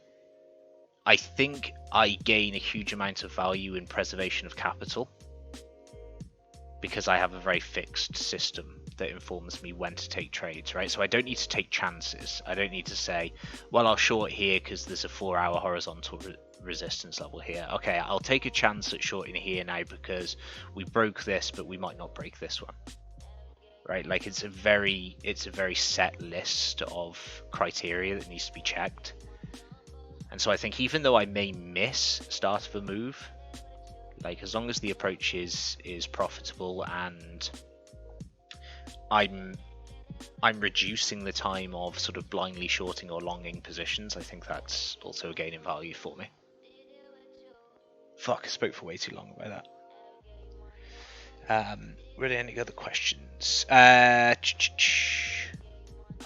I think I gain a huge amount of value in preservation of capital because I have a very fixed system that informs me when to take trades, right? So I don't need to take chances. I don't need to say, well, I'll short here because there's a 4-hour horizontal resistance level here. Okay, I'll take a chance at shorting here now because we broke this, but we might not break this one. Right? Like it's a very set list of criteria that needs to be checked. And so I think even though I may miss start of a move, like as long as the approach is profitable and I'm reducing the time of sort of blindly shorting or longing positions, I think that's also a gain in value for me. Fuck, I spoke for way too long about that. Really, any other questions? I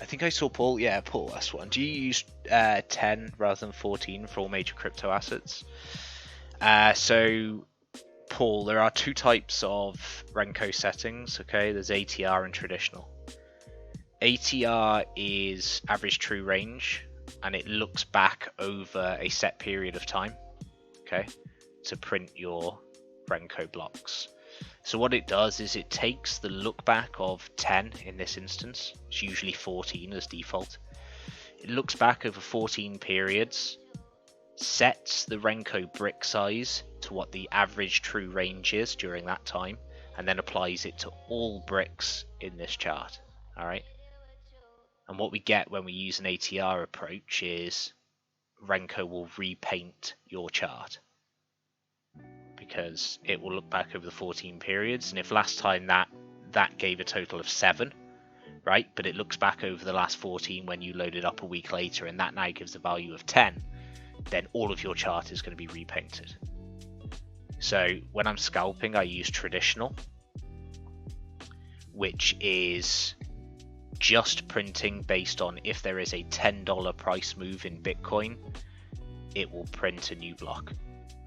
think I saw Paul. Yeah, Paul, that's one. Do you use 10 rather than 14 for all major crypto assets? So, Paul, there are two types of Renko settings. Okay, there's ATR and traditional. ATR is average true range, and it looks back over a set period of time. Okay, to print your Renko blocks. So what it does is it takes the look back of 10 in this instance. It's usually 14 as default. It looks back over 14 periods, sets the Renko brick size to what the average true range is during that time, and then applies it to all bricks in this chart. All right. And what we get when we use an ATR approach is Renko will repaint your chart, because it will look back over the 14 periods, and if last time that gave a total of 7, right, but it looks back over the last 14 when you load it up a week later, and that now gives a value of 10, then all of your chart is going to be repainted. So when I'm scalping, I use traditional, which is just printing based on if there is a $10 price move in Bitcoin, it will print a new block.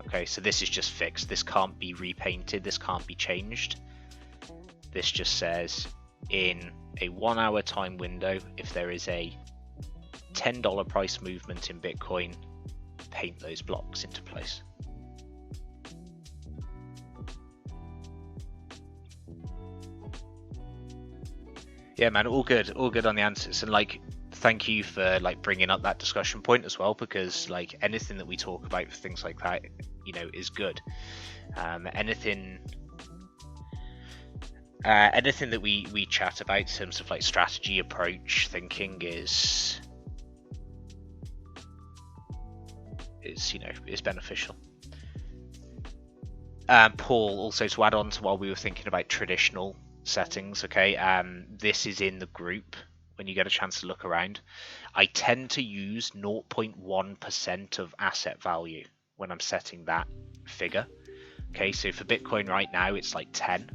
Okay, so this is just fixed. This can't be repainted. This can't be changed. This just says in a 1 hour time window, if there is a $10 price movement in Bitcoin, paint those blocks into place. Yeah, man, all good on the answers, and like, thank you for like bringing up that discussion point as well, because like anything that we talk about for things like that, you know, is good. Anything that we chat about in terms of like strategy, approach, thinking is you know, is beneficial. Paul, also to add on to while we were thinking about traditional settings, okay, this is in the group when you get a chance to look around. I tend to use 0.1% of asset value when I'm setting that figure. Okay, so for Bitcoin right now it's like 10.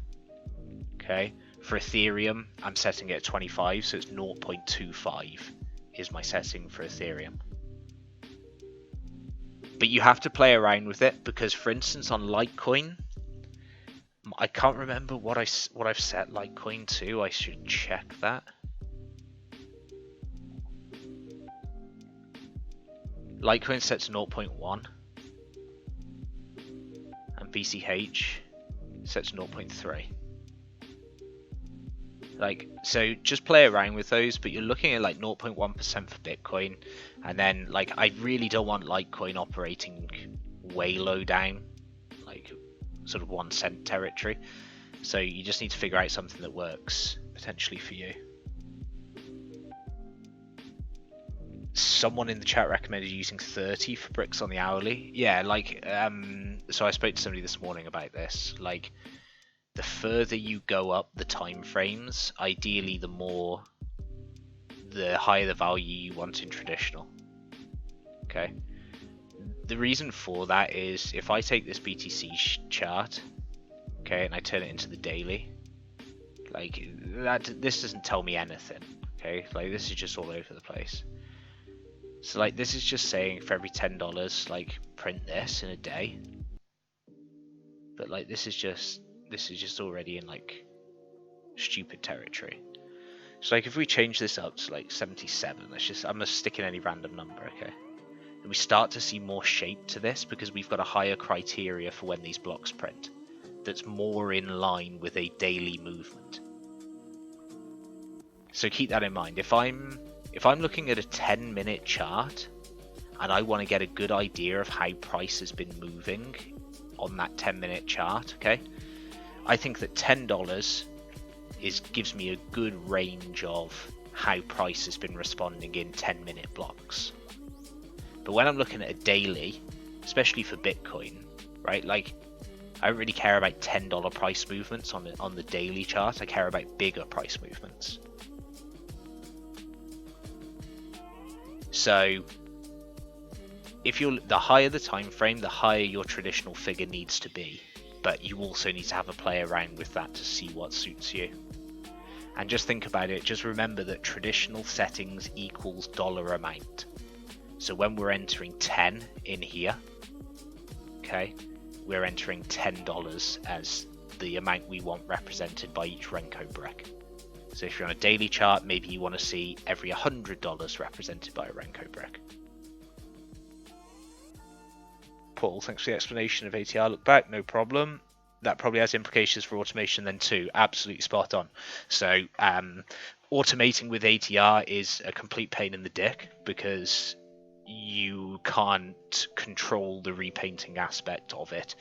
Okay, for Ethereum I'm setting it at 25, so it's 0.25 is my setting for Ethereum. But you have to play around with it, because for instance on Litecoin, I can't remember what I've set Litecoin to. I should check that. Litecoin set to 0.1 and BCH set to 0.3. Like, so just play around with those, but you're looking at like 0.1% for Bitcoin, and then like I really don't want Litecoin operating way low down, like sort of 1 cent territory. So you just need to figure out something that works potentially for you. Someone in the chat recommended using 30 for bricks on the hourly. Yeah, like so I spoke to somebody this morning about this. Like, the further you go up the time frames, ideally the higher the value you want in traditional. Okay. The reason for that is if I take this BTC chart, okay, and I turn it into the daily, like this doesn't tell me anything. Okay, like this is just all over the place. So like this is just saying for every $10, like print this in a day. But like this is just already in like stupid territory. So like if we change this up to like 77, I'm just sticking any random number, okay? And we start to see more shape to this because we've got a higher criteria for when these blocks print that's more in line with a daily movement. So keep that in mind. If I'm looking at a 10-minute chart and I want to get a good idea of how price has been moving on that 10-minute chart, okay, I think that $10 gives me a good range of how price has been responding in 10-minute blocks. But when I'm looking at a daily, especially for Bitcoin, right, like I don't really care about $10 price movements on the daily chart. I care about bigger price movements. So if the higher the time frame, the higher your traditional figure needs to be. But you also need to have a play around with that to see what suits you. And just think about it. Just remember that traditional settings equals dollar amount. So when we're entering 10 in here, okay, we're entering $10 as the amount we want represented by each Renko brick. So if you're on a daily chart, maybe you want to see every $100 represented by a Renko brick. Paul, thanks for the explanation of ATR. Look back, no problem. That probably has implications for automation then too. Absolutely spot on. So automating with ATR is a complete pain in the dick because you can't control the repainting aspect of it.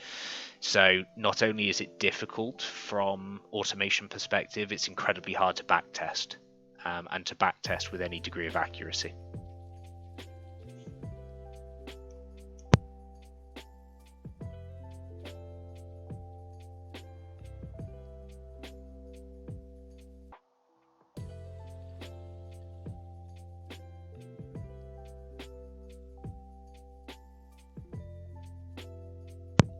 So not only is it difficult from automation perspective, it's incredibly hard to backtest and to backtest with any degree of accuracy.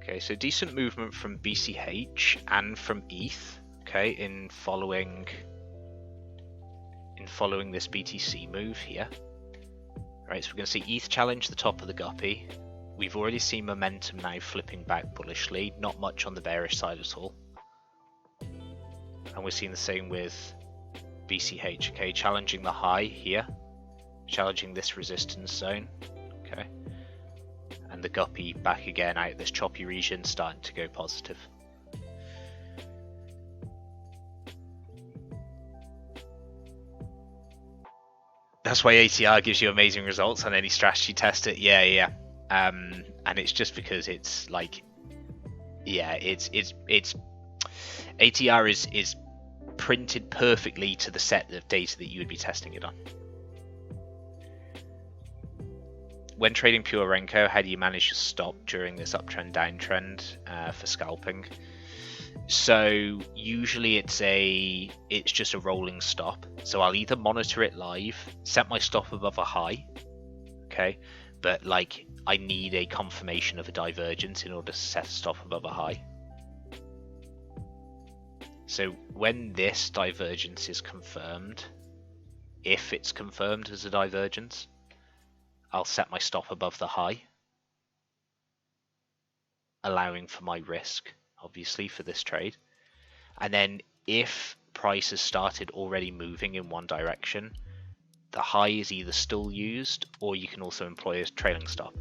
Okay, so decent movement from BCH and from ETH, okay, in following this BTC move here. Right, so we're going to see ETH challenge the top of the guppy. We've already seen momentum now flipping back bullishly, not much on the bearish side at all. And we're seeing the same with BCH, okay, challenging the high here, challenging this resistance zone, okay. And the guppy back again out this choppy region, starting to go positive. That's why ATR gives you amazing results on any strategy test. Yeah. And it's just because it's like, yeah, it's ATR is printed perfectly to the set of data that you would be testing it on. When trading pure Renko, how do you manage to stop during this uptrend downtrend for scalping? So usually it's just a rolling stop. So I'll either monitor it live, set my stop above a high, okay, but like I need a confirmation of a divergence in order to set a stop above a high. So when this divergence is confirmed, if it's confirmed as a divergence, I'll set my stop above the high, allowing for my risk, obviously, for this trade. And then if price has started already moving in one direction, the high is either still used or you can also employ a trailing stop.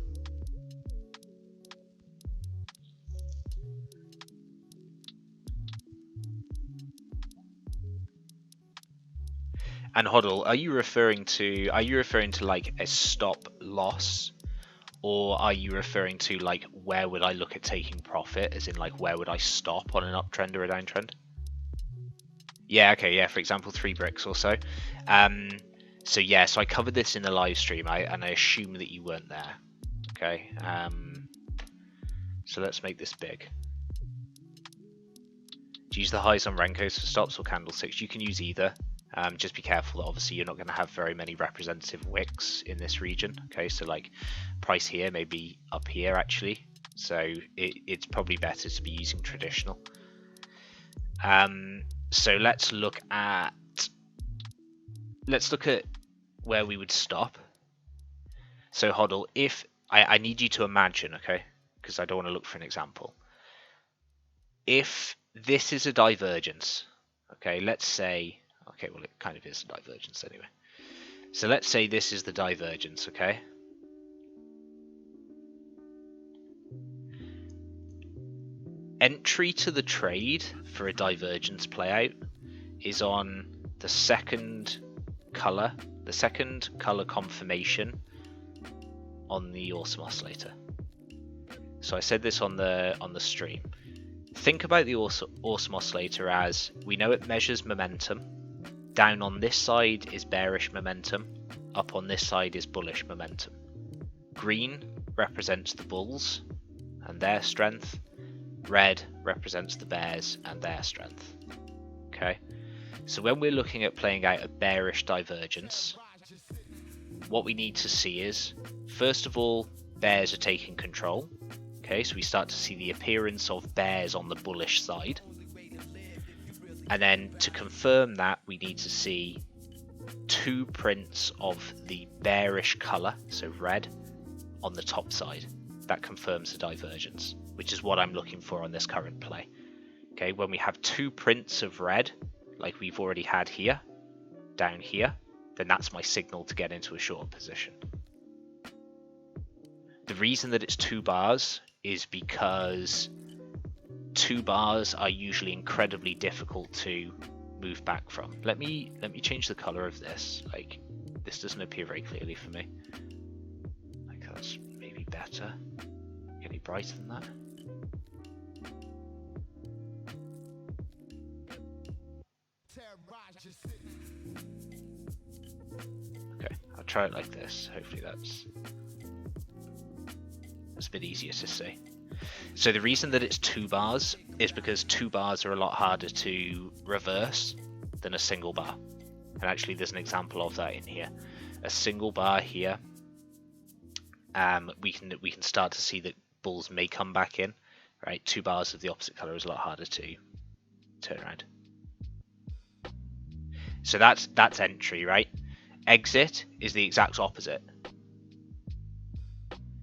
And Hoddle, are you referring to like a stop loss, or are you referring to like where would I look at taking profit, as in like where would I stop on an uptrend or a downtrend? Yeah, okay, yeah, for example 3 bricks or so. So yeah, so I covered this in the live stream, and I assume that you weren't there. Okay, so let's make this big. Do you use the highs on Renkos for stops or candlesticks? You can use either. Just be careful that obviously you're not going to have very many representative wicks in this region. Okay, so like price here may be up here actually, so it's probably better to be using traditional. So let's look at where we would stop. So Hoddle, if I need you to imagine, okay, because I don't want to look for an example. If this is a divergence, okay, let's say, okay, well, it kind of is a divergence anyway. So let's say this is the divergence, okay? Entry to the trade for a divergence playout is on the second color confirmation on the awesome oscillator. So I said this on the stream. Think about the awesome oscillator as we know it measures momentum. Down on this side is bearish momentum. Up on this side is bullish momentum. Green represents the bulls and their strength. Red represents the bears and their strength. Okay, so when we're looking at playing out a bearish divergence, what we need to see is, first of all, bears are taking control. Okay, so we start to see the appearance of bears on the bullish side. And then to confirm that, we need to see 2 prints of the bearish color, so red, on the top side. That confirms the divergence, which is what I'm looking for on this current play. Okay, when we have 2 prints of red, like we've already had here, down here, then that's my signal to get into a short position. The reason that it's 2 bars is because 2 bars are usually incredibly difficult to move back from. Let me change the color of this. Like, this doesn't appear very clearly for me. Like, that's maybe better. Any brighter than that? Okay, I'll try it like this. Hopefully that's a bit easier to see. So the reason that it's 2 bars is because 2 bars are a lot harder to reverse than a single bar. And actually there's an example of that in here. A single bar here, we can start to see that bulls may come back in, right? 2 bars of the opposite color is a lot harder to turn around. So that's entry, right? Exit is the exact opposite.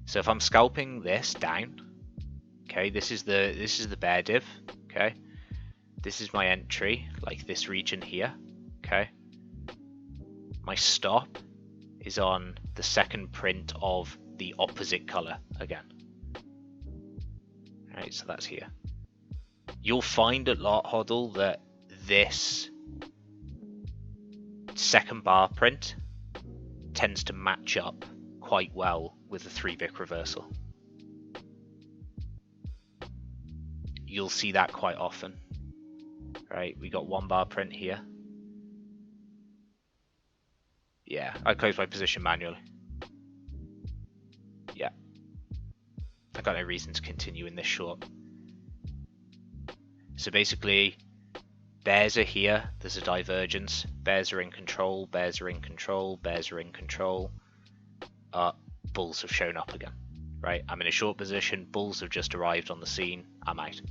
So if I'm scalping this down, okay, this is the bear div, okay? This is my entry, like this region here, okay? My stop is on the second print of the opposite color again. All right, so that's here. You'll find a lot, Hoddle, that this second bar print tends to match up quite well with the 3-bic reversal. You'll see that quite often. Right, we got 1 bar print here. Yeah, I closed my position manually. Yeah. I got no reason to continue in this short. So basically, bears are here, there's a divergence. Bears are in control, bears are in control, bears are in control. Bulls have shown up again. Right, I'm in a short position, bulls have just arrived on the scene, I'm out.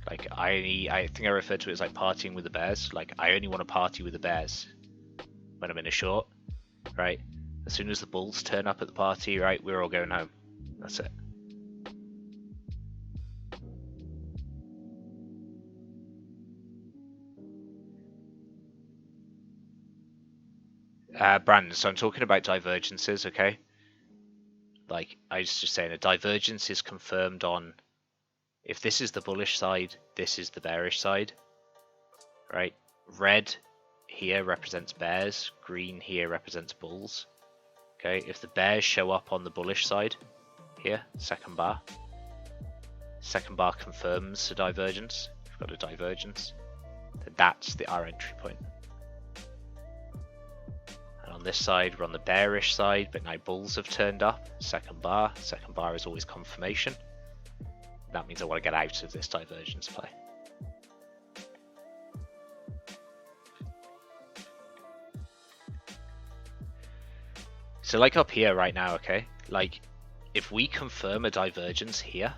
Like, I think I referred to it as like partying with the bears. Like, I only want to party with the bears when I'm in a short, right? As soon as the bulls turn up at the party, right, we're all going home. That's it. Brandon, so I'm talking about divergences, okay? Like, I was just saying, a divergence is confirmed on, if this is the bullish side, this is the bearish side, right? Red here represents bears, green here represents bulls. Okay, if the bears show up on the bullish side here, second bar confirms the divergence. We've got a divergence, then that's our entry point. And on this side, we're on the bearish side, but now bulls have turned up. Second bar is always confirmation. That means I want to get out of this divergence play. So like up here right now, okay, like if we confirm a divergence here,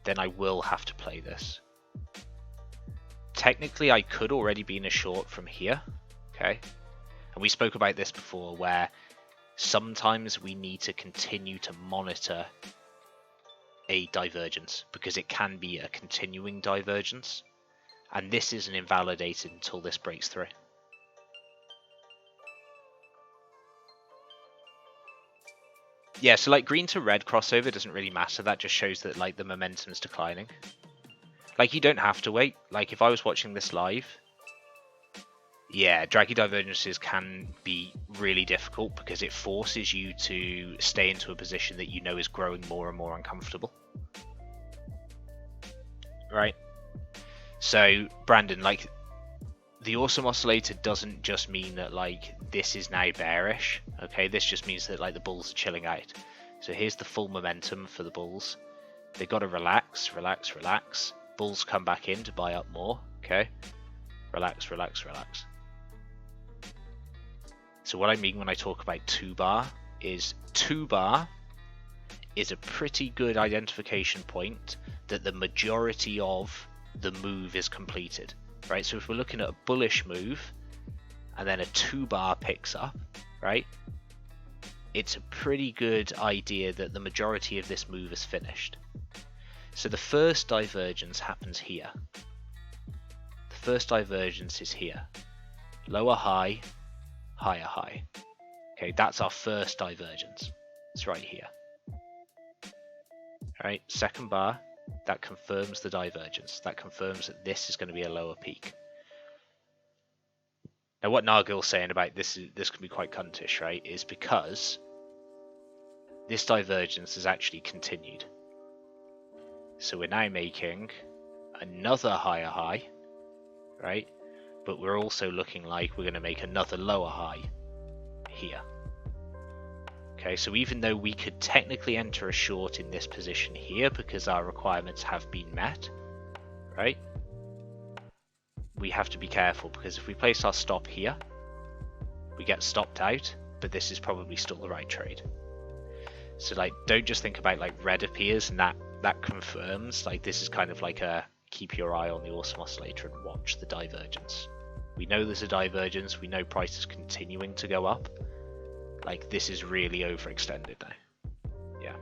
then I will have to play this. Technically, I could already be in a short from here, okay? And we spoke about this before, where sometimes we need to continue to monitor a divergence because it can be a continuing divergence, and this isn't invalidated until this breaks through. Yeah, so like green to red crossover doesn't really matter. That just shows that like the momentum is declining. Like you don't have to wait. Like if I was watching this live, yeah, draggy divergences can be really difficult because it forces you to stay into a position that you know is growing more and more uncomfortable. Right? So, Brandon, like, the awesome oscillator doesn't just mean that, like, this is now bearish, okay? This just means that, like, the bulls are chilling out. So here's the full momentum for the bulls. They've got to relax, relax, relax. Bulls come back in to buy up more, okay? Relax, relax, relax. So what I mean when I talk about 2-bar is 2-bar is a pretty good identification point that the majority of the move is completed, right? So if we're looking at a bullish move and then a 2-bar picks up, right? It's a pretty good idea that the majority of this move is finished. So the first divergence happens here. The first divergence is here. Lower high, higher high. Okay, that's our first divergence. It's right here. Alright, second bar, that confirms the divergence. That confirms that this is going to be a lower peak. Now what Nargil's saying about this can be quite cuntish, right, is because this divergence has actually continued. So we're now making another higher high, right? But we're also looking like we're going to make another lower high here. Okay, so even though we could technically enter a short in this position here because our requirements have been met, right? We have to be careful because if we place our stop here, we get stopped out, but this is probably still the right trade. So like, don't just think about like red appears and that confirms, like this is kind of like a keep your eye on the awesome oscillator and watch the divergence. We know there's a divergence, we know price is continuing to go up. Like this is really overextended now. Yeah.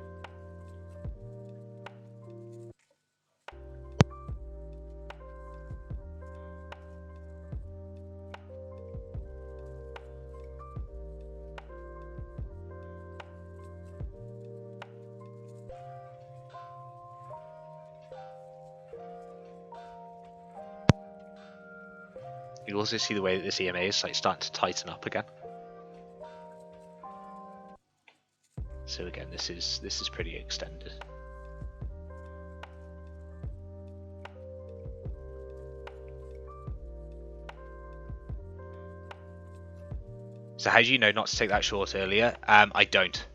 You also see the way that this EMA is like starting to tighten up again. So again, this is pretty extended. So how do you know not to take that short earlier? I don't.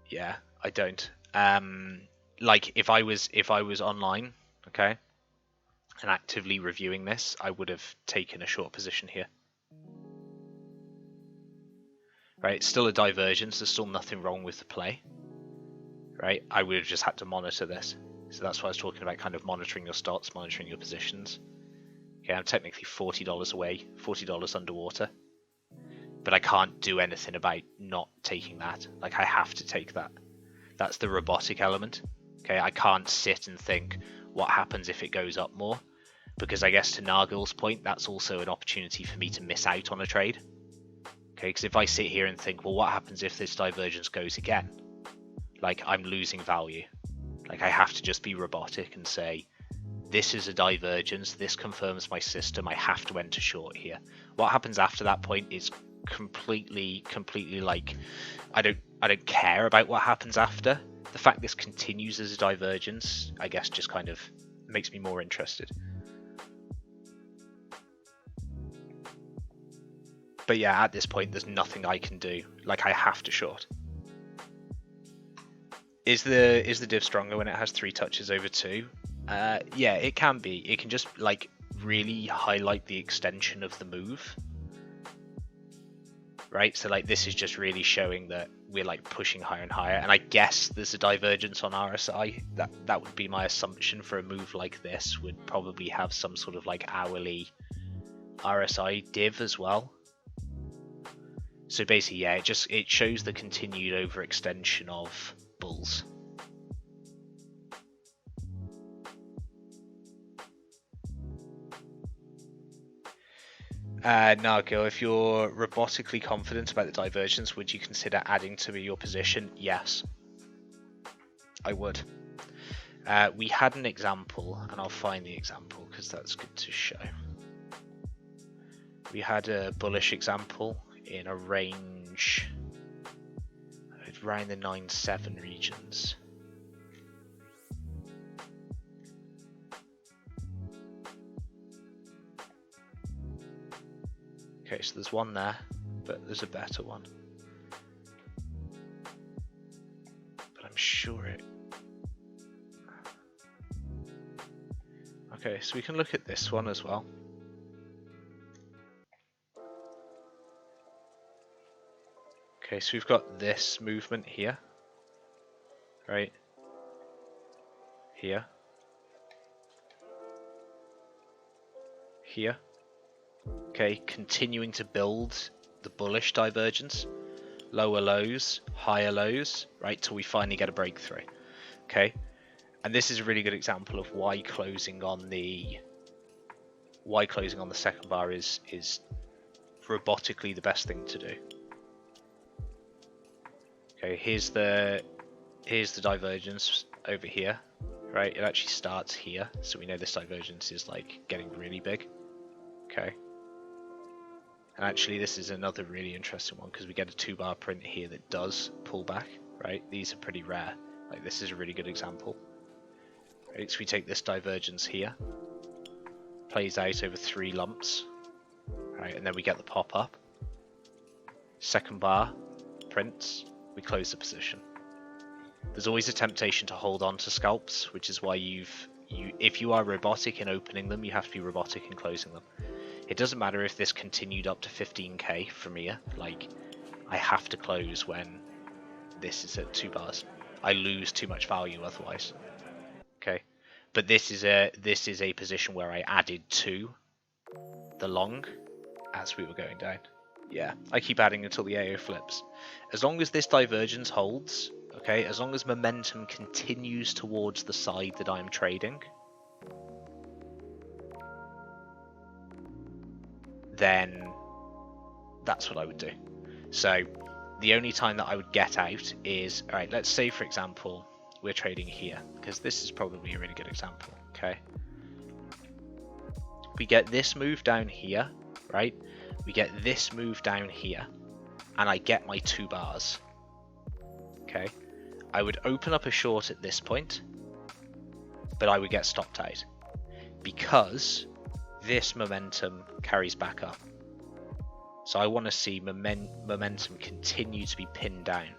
Yeah, I don't. Like if I was online, okay, and actively reviewing this, I would have taken a short position here. Right, it's still a divergence, there's still nothing wrong with the play. Right, I would have just had to monitor this. So that's why I was talking about kind of monitoring your stops, monitoring your positions. Okay, I'm technically $40 away, $40 underwater. But I can't do anything about not taking that. Like I have to take that. That's the robotic element. Okay, I can't sit and think what happens if it goes up more. Because I guess to Nargil's point, that's also an opportunity for me to miss out on a trade. Okay, because if I sit here and think, well, what happens if this divergence goes again? Like, I'm losing value. Like, I have to just be robotic and say, this is a divergence, this confirms my system, I have to enter short here. What happens after that point is completely like, I don't care about what happens after. The fact this continues as a divergence, I guess, just kind of makes me more interested. But yeah, at this point, there's nothing I can do. Like, I have to short. Is the div stronger when it has 3 touches over 2? Yeah, it can be. It can just, like, really highlight the extension of the move. Right? So, like, this is just really showing that we're, like, pushing higher and higher. And I guess there's a divergence on RSI. That would be my assumption for a move like this. Would probably have some sort of, like, hourly RSI div as well. So basically, yeah, it shows the continued overextension of bulls. No, Gil, if you're robotically confident about the divergence, would you consider adding to your position? Yes, I would. We had an example, and I'll find the example because that's good to show. We had a bullish example in a range around the 9-7 regions. Okay, so there's one there, but there's a better one. But I'm sure it... Okay, so we can look at this one as well. Okay, so we've got this movement here, right? Here. Here. Okay, continuing to build the bullish divergence. Lower lows, higher lows, right, till we finally get a breakthrough. Okay, and this is a really good example of why closing on the second bar is robotically the best thing to do. Okay, here's the divergence over here, right? It actually starts here, so we know this divergence is like getting really big. Okay. And actually this is another really interesting one because we get a 2-bar print here that does pull back, right? These are pretty rare. Like this is a really good example. Right, so we take this divergence here, plays out over 3 lumps, right? And then we get the pop up. Second bar prints, we close the position. There's always a temptation to hold on to scalps, which is why if you are robotic in opening them, you have to be robotic in closing them. It doesn't matter if this continued up to 15k from here, like I have to close when this is at 2 bars. I lose too much value otherwise. Okay, but this is a position where I added to the long as we were going down. Yeah, I keep adding until the AO flips. As long as this divergence holds, okay, as long as momentum continues towards the side that I'm trading, then that's what I would do. So the only time that I would get out is, all right, let's say for example we're trading here, because this is probably a really good example. Okay, we get this move down here, right? We get this move down here, and I get my 2 bars. Okay, I would open up a short at this point, but I would get stopped out because this momentum carries back up. So I want to see momentum continue to be pinned down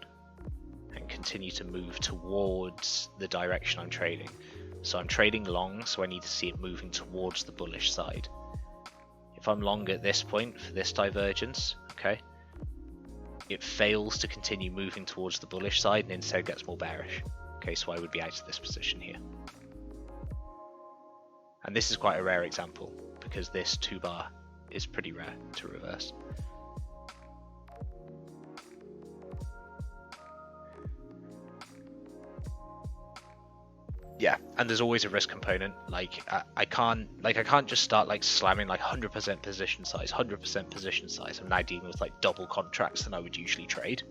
and continue to move towards the direction I'm trading. So I'm trading long, so I need to see it moving towards the bullish side. If I'm long at this point for this divergence, okay, it fails to continue moving towards the bullish side and instead gets more bearish. Okay, so I would be out of this position here. And this is quite a rare example because this 2-bar is pretty rare to reverse. Yeah, and there's always a risk component. Like I can't just start like slamming like 100% position size, 100% position size. I'm now dealing with like double contracts than I would usually trade.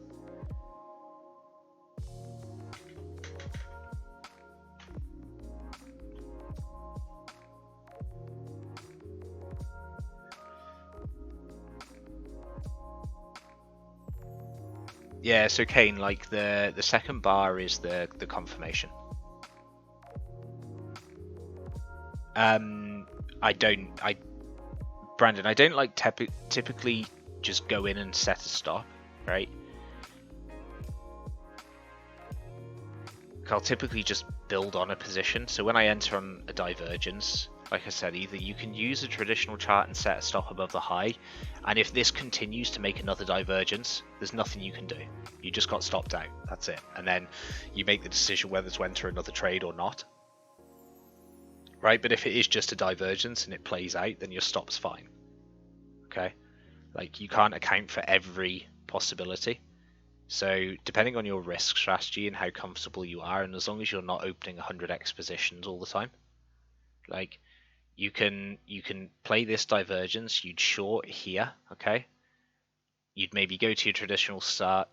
Yeah, so Kane, like the second bar is the confirmation. Brandon, I don't like typically just go in and set a stop, right? I'll typically just build on a position. So when I enter on a divergence, like I said, either you can use a traditional chart and set a stop above the high, and if this continues to make another divergence, there's nothing you can do. You just got stopped out. That's it. And then you make the decision whether to enter another trade or not. Right, but if it is just a divergence and it plays out, then your stop's fine. Okay, like you can't account for every possibility. So depending on your risk strategy and how comfortable you are, and as long as you're not opening 100x positions all the time, like you can play this divergence. You'd short here, okay? You'd maybe go to your traditional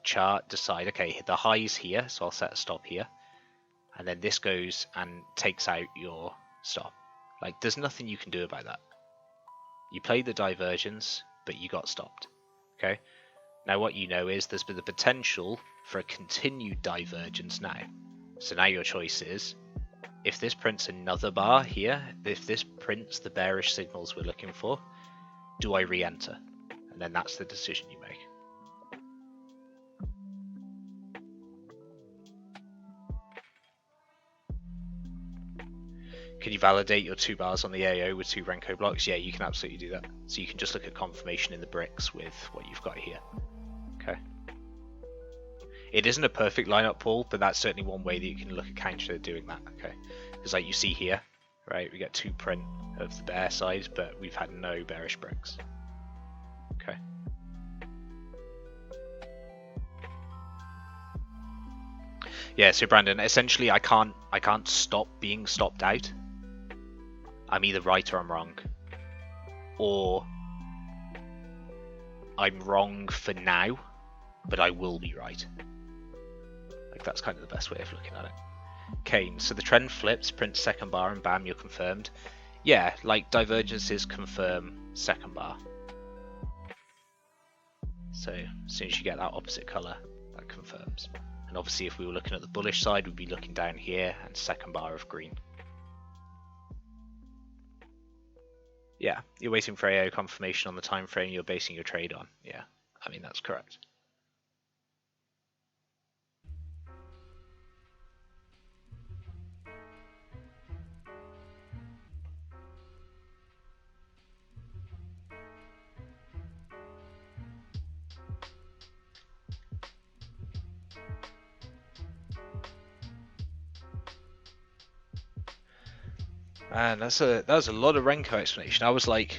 chart, decide, okay, the high's here, so I'll set a stop here. And then this goes and takes out your stop. Like, there's nothing you can do about that. You played the divergence, but you got stopped. Okay? Now what you know is there's been the potential for a continued divergence now. So now your choice is, if this prints another bar here, if this prints the bearish signals we're looking for, do I re-enter? And then that's the decision you make. Can you validate your 2 bars on the AO with 2 Renko blocks? Yeah, you can absolutely do that. So you can just look at confirmation in the bricks with what you've got here. Okay. It isn't a perfect lineup, Paul, but that's certainly one way that you can look at counter doing that. Okay. Because like you see here, right, we get 2 print of the bear side, but we've had no bearish bricks. Okay. Yeah, so Brandon, essentially I can't stop being stopped out. I'm either right or I'm wrong. Or I'm wrong for now, but I will be right. Like, that's kind of the best way of looking at it. Kane, so the trend flips, print second bar, and bam, you're confirmed. Yeah, like divergences confirm second bar. So as soon as you get that opposite colour, that confirms. And obviously if we were looking at the bullish side, we'd be looking down here and second bar of green. Yeah, you're waiting for AO confirmation on the time frame you're basing your trade on. Yeah, I mean, that's correct. Man, that was a lot of Renko explanation. I was like,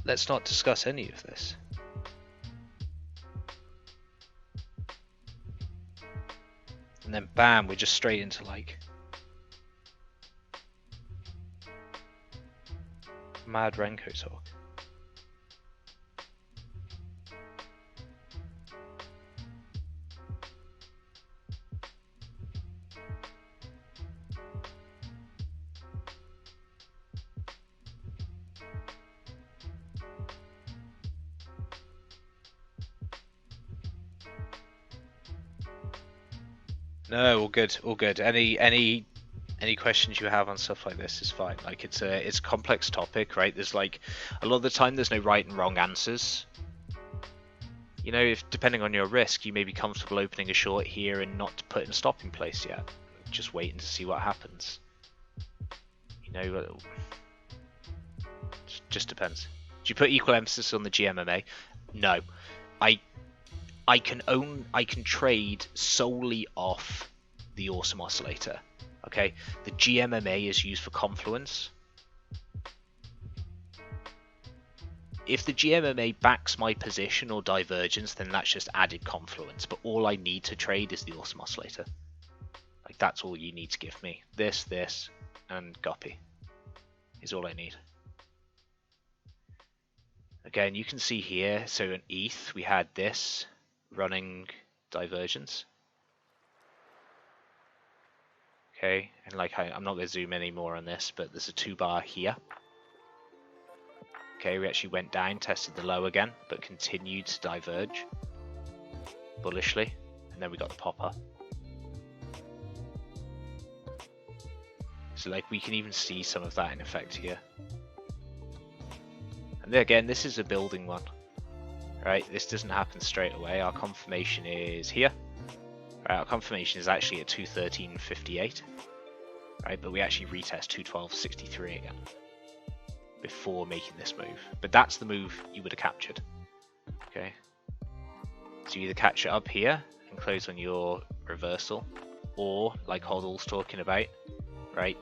let's not discuss any of this. And then bam, we're just straight into like mad Renko talk. No, all good, all good. Any questions you have on stuff like this is fine. Like, it's a complex topic, right? There's like a lot of the time there's no right and wrong answers. You know, if depending on your risk, you may be comfortable opening a short here and not putting a stop in place yet. Just waiting to see what happens. You know, just depends. Do you put equal emphasis on the GMMA? No, I can trade solely off the awesome oscillator. Okay, the GMMA is used for confluence. If the GMMA backs my position or divergence, then that's just added confluence. But all I need to trade is the awesome oscillator. Like, that's all you need to give me. This, and guppy is all I need. Again, you can see here, so in ETH, we had this running divergence. Okay, and like I'm not going to zoom any more on this, but there's a 2 bar here. Okay, we actually went down, tested the low again, but continued to diverge bullishly, and then we got the pop up. So like we can even see some of that in effect here. And then again, this is a building one. Right, this doesn't happen straight away. Our confirmation is here. Right, our confirmation is actually at 213.58. Right, but we actually retest 212.63 again before making this move. But that's the move you would have captured. Okay. So you either catch it up here and close on your reversal, or like Hoddle's talking about, right,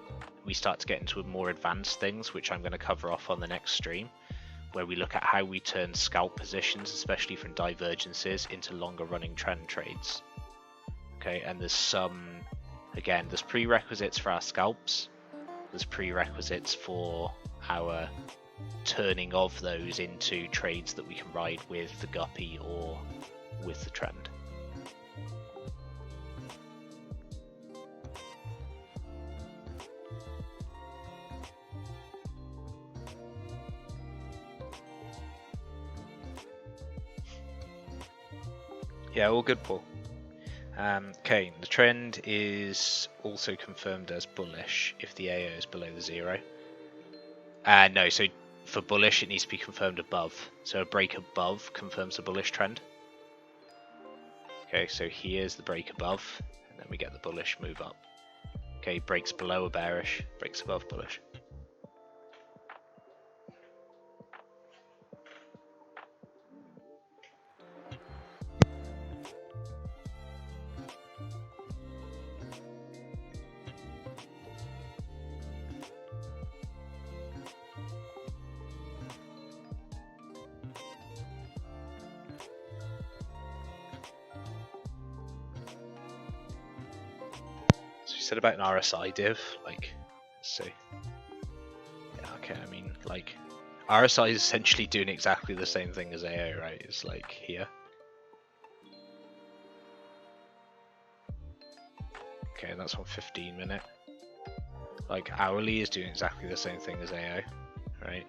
we start to get into more advanced things, which I'm going to cover off on the next stream, where we look at how we turn scalp positions, especially from divergences, into longer running trend trades. Okay, and there's some, again, there's prerequisites for our scalps. there's prerequisites for our turning of those into trades that we can ride with the guppy or with the trend. Yeah, all good, Paul. Okay, the trend is also confirmed as bullish if the AO is below the 0. No, so for bullish it needs to be confirmed above. So a break above confirms a bullish trend. Okay, so here's the break above, and then we get the bullish move up. Okay, breaks below a bearish, breaks above bullish. So you said about an RSI div, like, so yeah, okay, I mean, like, RSI is essentially doing exactly the same thing as AO, right? It's like here. Okay, that's on 15-minute. Like, hourly is doing exactly the same thing as AO, right?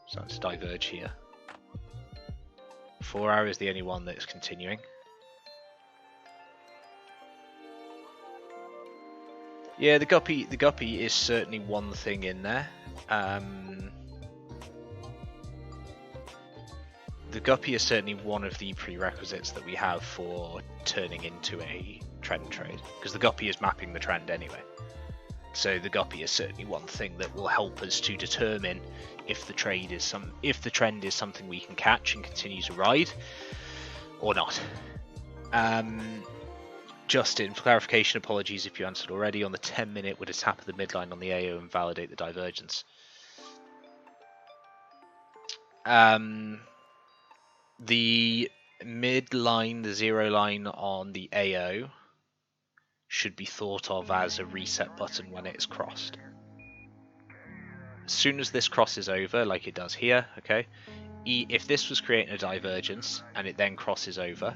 So let's diverge here. 4 hour is the only one that's continuing. Yeah, the guppy is certainly one thing in there. The guppy is certainly one of the prerequisites that we have for turning into a trend trade, because the guppy is mapping the trend anyway. So the guppy is certainly one thing that will help us to determine if the trend is something we can catch and continue to ride, or not. Justin, for clarification, apologies if you answered already. On the 10-minute, would a tap of the midline on the AO invalidate the divergence? The midline, the 0 line on the AO, should be thought of as a reset button when it is crossed. As soon as this crosses over, like it does here, okay, if this was creating a divergence and it then crosses over,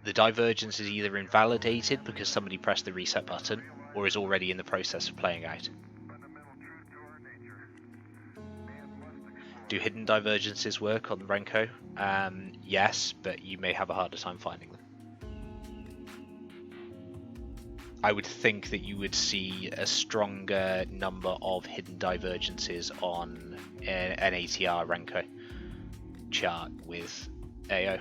the divergence is either invalidated because somebody pressed the reset button or is already in the process of playing out. Do hidden divergences work on Renko? Yes, but you may have a harder time finding them. I would think that you would see a stronger number of hidden divergences on an ATR Renko chart with AO.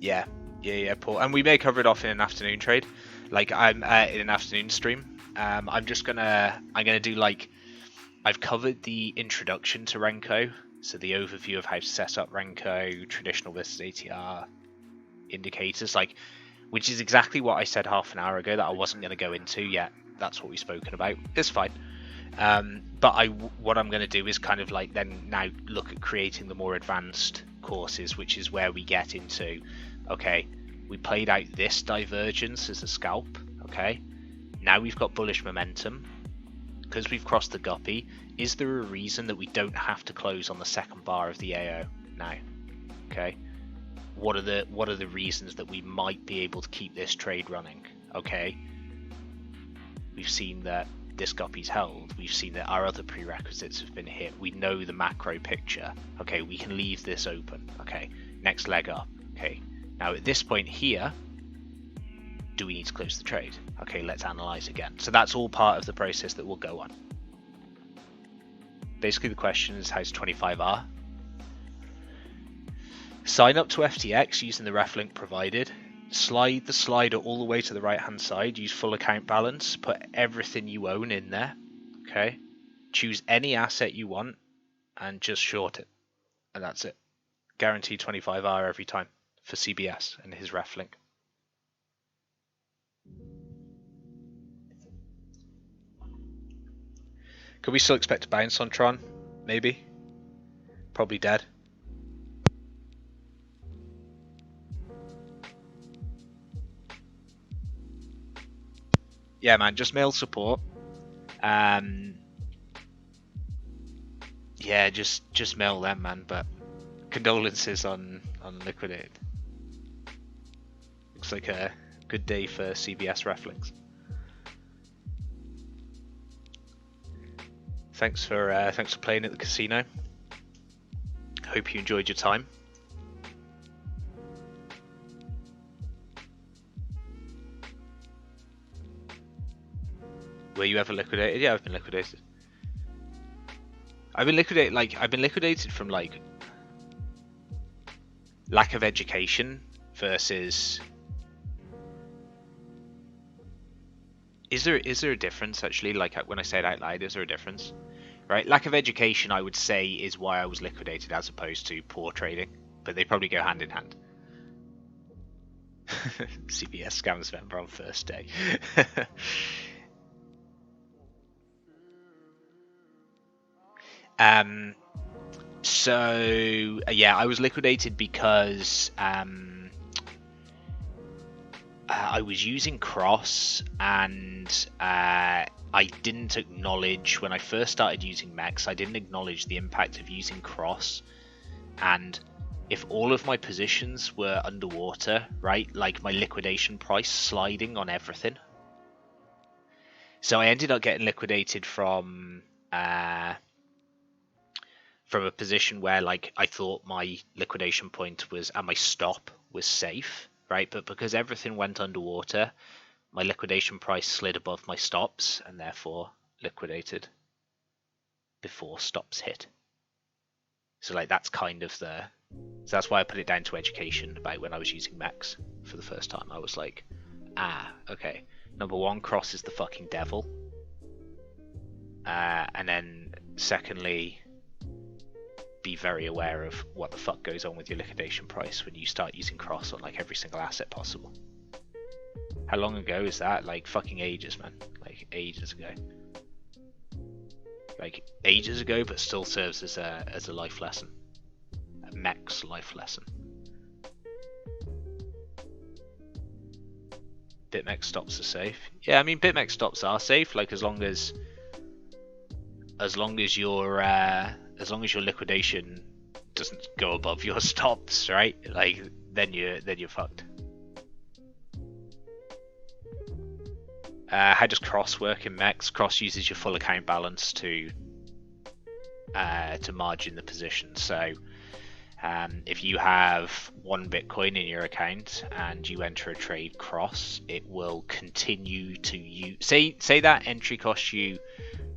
Yeah, Paul. And we may cover it off in an afternoon trade. Like I'm in an afternoon stream. I'm gonna do like, I've covered the introduction to Renko, so the overview of how to set up Renko, traditional versus ATR indicators, like, which is exactly what I said half an hour ago that I wasn't going to go into yet. That's what we've spoken about. It's fine. But what I'm going to do is kind of like then now look at creating the more advanced courses, which is where we get into, okay, we played out this divergence as a scalp, okay, now we've got bullish momentum because we've crossed the guppy. Is there a reason that we don't have to close on the second bar of the AO now? Okay, what are the reasons that we might be able to keep this trade running? Okay, we've seen that this guppy's held, we've seen that our other prerequisites have been hit, we know the macro picture. Okay, we can leave this open. Okay, next leg up. Okay, now at this point here, do we need to close the trade? Okay, let's analyze again. So that's all part of the process that will go on. Basically the question is, how's 25R? Sign up to FTX using the ref link provided. Slide the slider all the way to the right hand side, use full account balance, put everything you own in there. Okay, choose any asset you want and just short it, and that's it. Guaranteed 25R every time for CBS and his ref link. Could we still expect a bounce on Tron? Maybe. Probably dead. yeah, man, just mail support. Yeah, just mail them, man. But condolences on liquidated. Looks like a good day for CBS Reflex. Thanks for playing at the casino. Hope you enjoyed your time. Were you ever liquidated? Yeah, I've been liquidated. I've been liquidated from like lack of education versus. Is there a difference actually? Like when I say it out loud, is there a difference? Right, lack of education, I would say, is why I was liquidated as opposed to poor trading, but they probably go hand in hand. CBS scams member on first day. So yeah, I was liquidated because I was using cross and I didn't acknowledge when I first started using mechs. I didn't acknowledge the impact of using cross, and if all of my positions were underwater, right, like my liquidation price sliding on everything. So I ended up getting liquidated from a position where like I thought my liquidation point was and my stop was safe, right? But because everything went underwater, my liquidation price slid above my stops and therefore liquidated before stops hit. So like that's kind of the. So that's why I put it down to education about when I was using mechs for the first time. I was like, okay. Number one, cross is the fucking devil. And then secondly, be very aware of what the fuck goes on with your liquidation price when you start using cross on like every single asset possible. How long ago is that? Like fucking ages, man. Like ages ago. Like ages ago, but still serves as a life lesson. A mech's life lesson. BitMEX stops are safe. Yeah, I mean BitMEX stops are safe. Like as long as your liquidation doesn't go above your stops, right? Like then you're fucked. How does cross work in mechs? Cross uses your full account balance to margin the position. So if you have 1 Bitcoin in your account and you enter a trade cross, it will continue to use. Say that entry costs you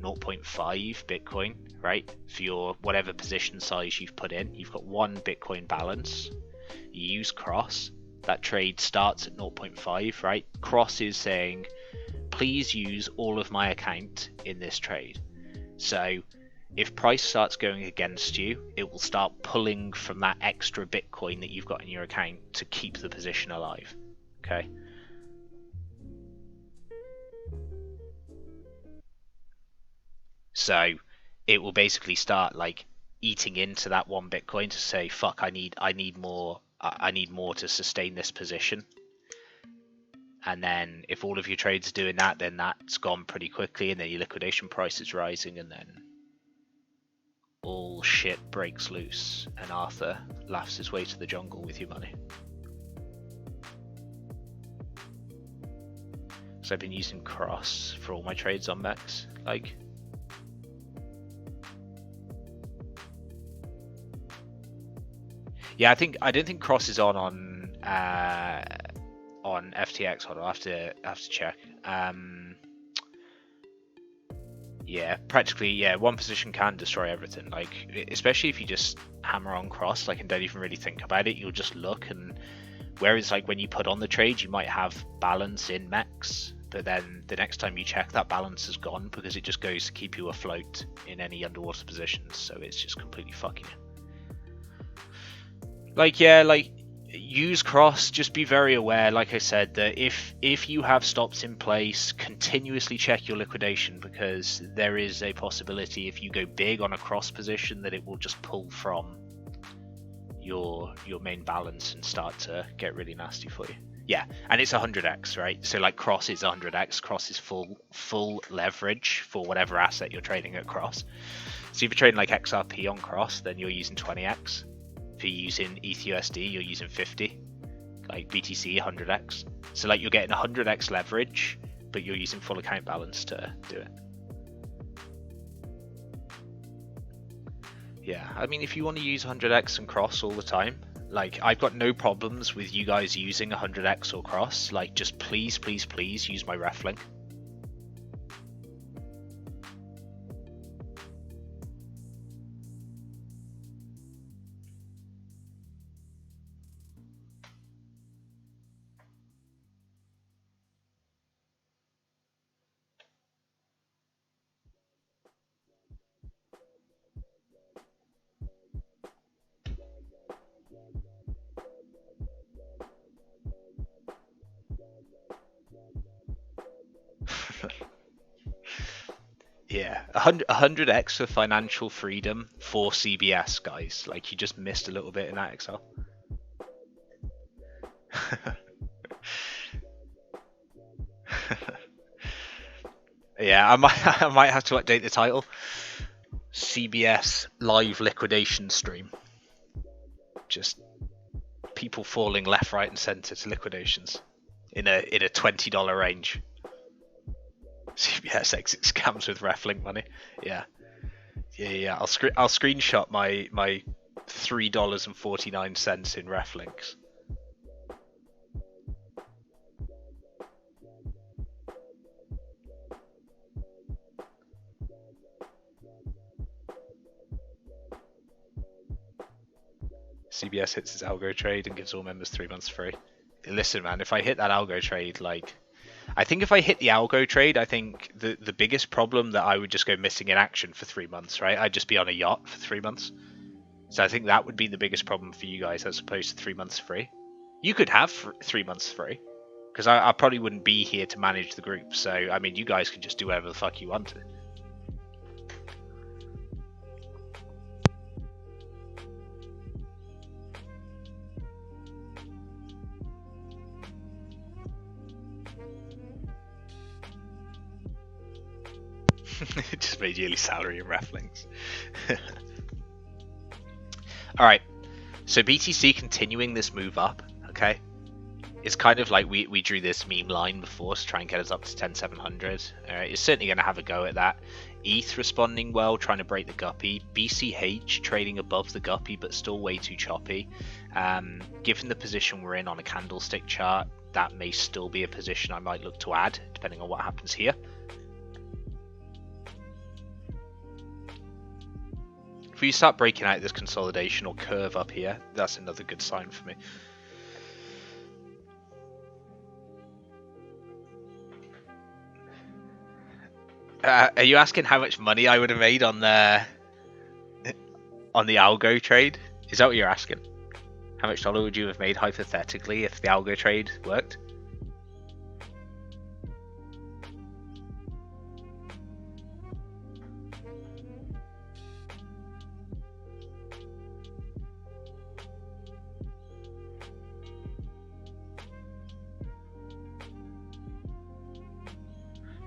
0.5 Bitcoin, right? For your whatever position size you've put in, you've got 1 Bitcoin balance. You use cross. That trade starts at 0.5, right? Cross is saying, please use all of my account in this trade. So if price starts going against you, it will start pulling from that extra Bitcoin that you've got in your account to keep the position alive. Okay. So it will basically start like eating into that 1 Bitcoin to say, fuck, I need more to sustain this position. And then if all of your trades are doing that, then that's gone pretty quickly, and then your liquidation price is rising, and then all shit breaks loose, and Arthur laughs his way to the jungle with your money. So I've been using cross for all my trades on mechs, like. Yeah, I don't think cross is on FTX. Hold on, I have to check. Yeah, practically, yeah, one position can destroy everything. Like, especially if you just hammer on cross, like, and don't even really think about it, you'll just look. And whereas, like, when you put on the trade, you might have balance in mechs, but then the next time you check, that balance is gone because it just goes to keep you afloat in any underwater positions. So it's just completely fucking you. Like, yeah, like, use cross, just be very aware, like I said, that if you have stops in place, continuously check your liquidation, because there is a possibility if you go big on a cross position that it will just pull from your main balance and start to get really nasty for you. Yeah, and it's 100x, right? So like cross is 100x. Cross is full leverage for whatever asset you're trading at cross. So if you're trading like XRP on cross, then you're using 20x. If you're using ETHUSD, you're using 50. Like BTC, 100x. So like you're getting 100x leverage, but you're using full account balance to do it. Yeah, I mean, if you want to use 100x and cross all the time, like I've got no problems with you guys using 100x or cross. Like, just please use my ref link. Yeah, 100x for financial freedom for CBS, guys. Like, you just missed a little bit in that Excel. Yeah, I might have to update the title. CBS live liquidation stream. Just people falling left, right, and center to liquidations in a $20 range. CBS exit scams with RefLink money. Yeah. I'll screenshot my $3.49 in RefLinks. CBS hits its algo trade and gives all members 3 months free. Listen, man, if I hit that algo trade, like, I think if I hit the algo trade, I think the biggest problem that I would just go missing in action for 3 months, right? I'd just be on a yacht for 3 months. So I think that would be the biggest problem for you guys as opposed to 3 months free. You could have 3 months free, because I probably wouldn't be here to manage the group. So, I mean, you guys can just do whatever the fuck you want to. It just made yearly salary in RefLinks. Alright, so BTC continuing this move up, okay? It's kind of like we drew this meme line before to try and get us up to 10,700. It's certainly going to have a go at that. ETH responding well, trying to break the guppy. BCH trading above the guppy, but still way too choppy. Given the position we're in on a candlestick chart, that may still be a position I might look to add, depending on what happens here. If we start breaking out this consolidation or curve up here, that's another good sign for me. Are you asking how much money I would have made on the algo trade? Is that what you're asking? How much dollar would you have made hypothetically if the algo trade worked?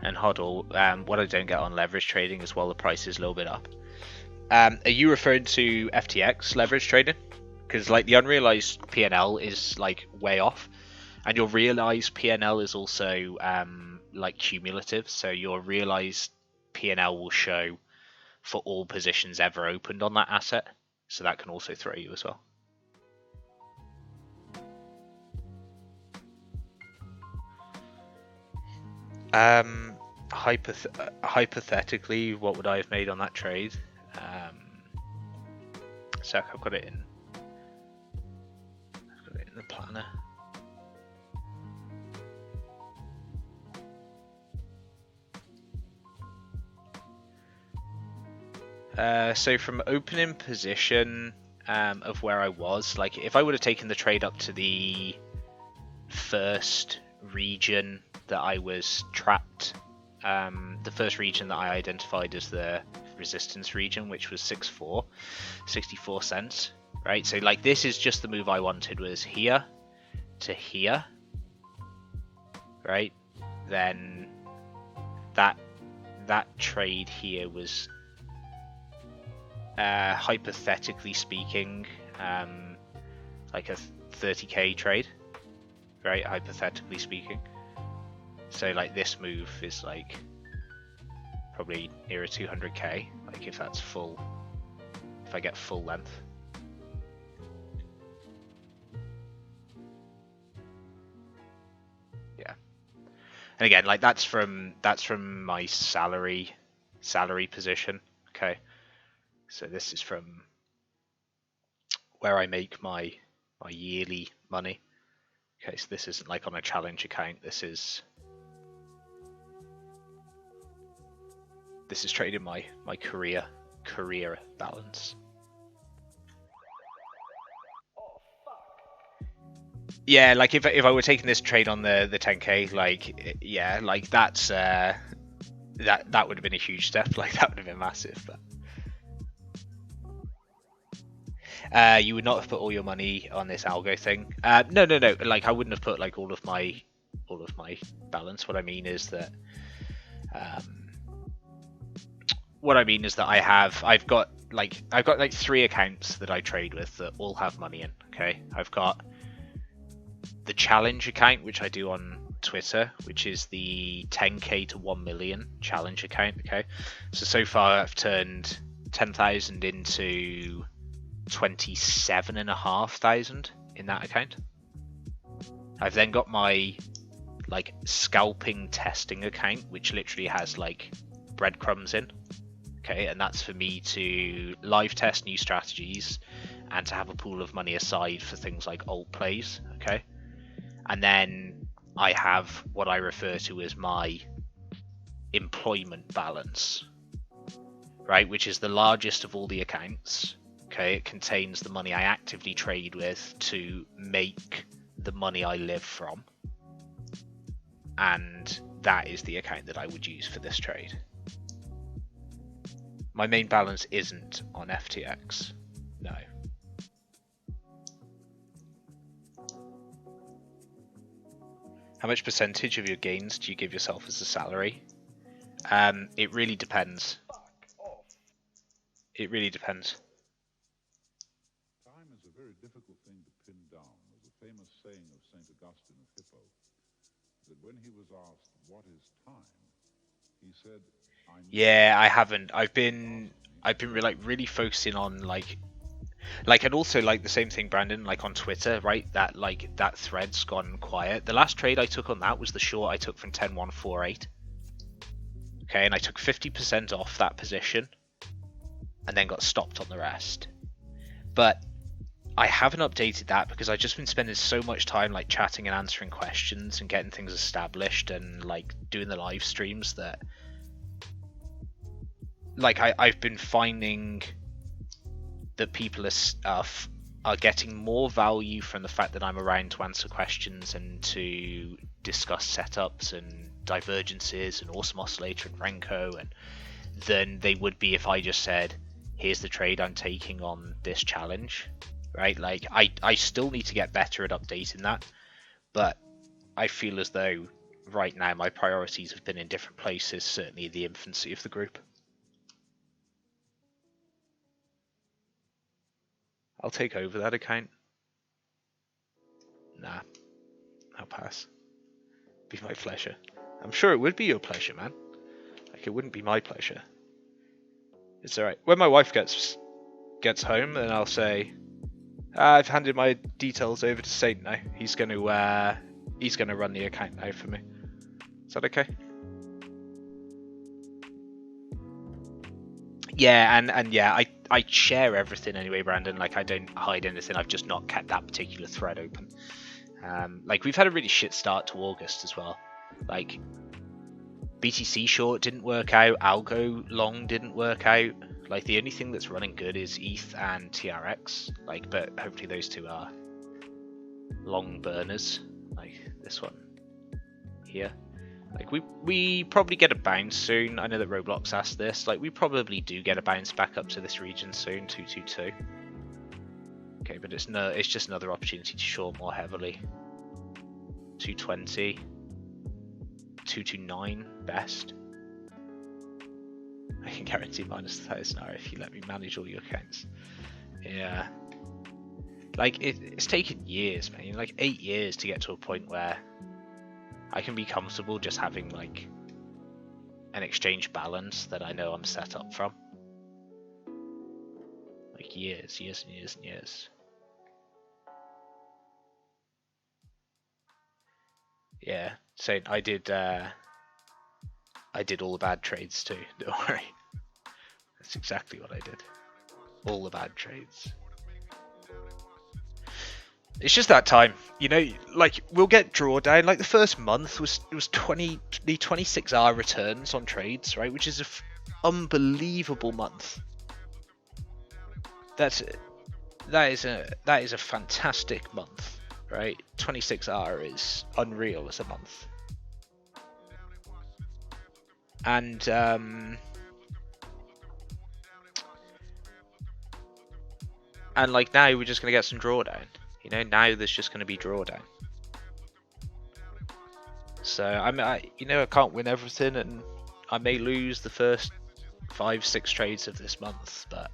And HODL, what I don't get on leverage trading as well, the price is a little bit up. Are you referring to FTX leverage trading? Because like the unrealized P&L is like way off, and your realized P&L is also like cumulative. So your realized P&L will show for all positions ever opened on that asset. So that can also throw you as well. Hypothetically, what would I have made on that trade? So I've got it in the planner. So from opening position of where I was, like if I would have taken the trade up to the first region that I was trapped, the first region that I identified as the resistance region, which was 64 cents, right? So like this is just the move I wanted, was here to here, right, then that trade here was, hypothetically speaking, like a 30k trade, right? Hypothetically speaking. So like this move is like probably nearer 200k, like if that's full, if I get full length. Yeah. And again, like that's from my salary position. Okay. So this is from where I make my yearly money. Okay, so this isn't like on a challenge account. This is trading my career balance. Yeah, like if I were taking this trade on the 10k, like yeah, like that's that would have been a huge step. Like that would have been massive. But you would not have put all your money on this algo thing. No. Like I wouldn't have put like all of my balance. What I mean is that I've got like 3 accounts that I trade with that all have money in. Okay, I've got the challenge account, which I do on Twitter, which is the 10k to 1 million challenge account. Okay, so far I've turned 10,000 into 27,500 in that account. I've then got my like scalping testing account, which literally has like breadcrumbs in. Okay, and that's for me to live test new strategies and to have a pool of money aside for things like alt plays. Okay, and then I have what I refer to as my employment balance, right, which is the largest of all the accounts. Okay, it contains the money I actively trade with to make the money I live from, and that is the account that I would use for this trade. My main balance isn't on FTX, no. How much percentage of your gains do you give yourself as a salary? It really depends. It really depends. Time is a very difficult thing to pin down. There's a famous saying of St. Augustine of Hippo that when he was asked, what is time? He said, yeah, I haven't. I've been like really focusing on like and also like the same thing, Brandon, like on Twitter, right? That like that thread's gone quiet. The last trade I took on that was the short I took from 10.148. Okay, and I took 50% off that position and then got stopped on the rest. But I haven't updated that because I've just been spending so much time like chatting and answering questions and getting things established and like doing the live streams that like I've been finding that people are getting more value from the fact that I'm around to answer questions and to discuss setups and divergences and Awesome Oscillator and Renko and than they would be if I just said, here's the trade I'm taking on this challenge, right? Like I still need to get better at updating that, but I feel as though right now my priorities have been in different places, certainly the infancy of the group. I'll take over that account. Nah, I'll pass. Be my pleasure. I'm sure it would be your pleasure, man. Like it wouldn't be my pleasure. It's alright. When my wife gets home, then I'll say, I've handed my details over to Saint now. He's gonna run the account now for me. Is that okay? Yeah, and yeah, I share everything anyway, Brandon. Like I don't hide anything. I've just not kept that particular thread open. Like we've had a really shit start to August as well. Like BTC short didn't work out, algo long didn't work out. Like the only thing that's running good is ETH and TRX. Like, but hopefully those two are long burners. Like this one here. Like we probably get a bounce soon. I know that Roblox asked this. Like we probably do get a bounce back up to this region soon, 222. Okay, but it's just another opportunity to short more heavily. 220. 229 best. I can guarantee minus 1,000 R if you let me manage all your accounts. Yeah. Like, it's taken years, man. Like 8 years to get to a point where I can be comfortable just having like an exchange balance that I know I'm set up from. Like years and years and years. Yeah, so I did all the bad trades too, don't worry. That's exactly what I did. All the bad trades. It's just that time, you know, like we'll get drawdown. Like the first month was 26 hour returns on trades, right? Which is an unbelievable month. That is a fantastic month, right? 26 hour is unreal as a month. And like now we're just gonna get some drawdown. You know, now there's just gonna be drawdown. So I can't win everything, and I may lose the first 5-6 trades of this month, but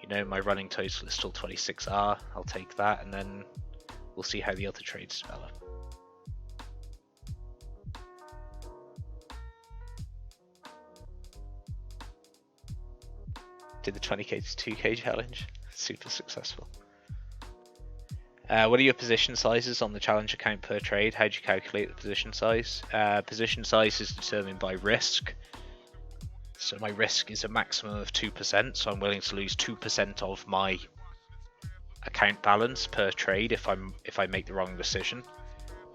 you know my running total is still 26R. I'll take that, and then we'll see how the other trades develop. Did the 20k to 2k challenge. Super successful. What are your position sizes on the challenge account per trade? How do you calculate the position size? Position size is determined by risk. So my risk is a maximum of 2%, so I'm willing to lose 2% of my account balance per trade if I make the wrong decision.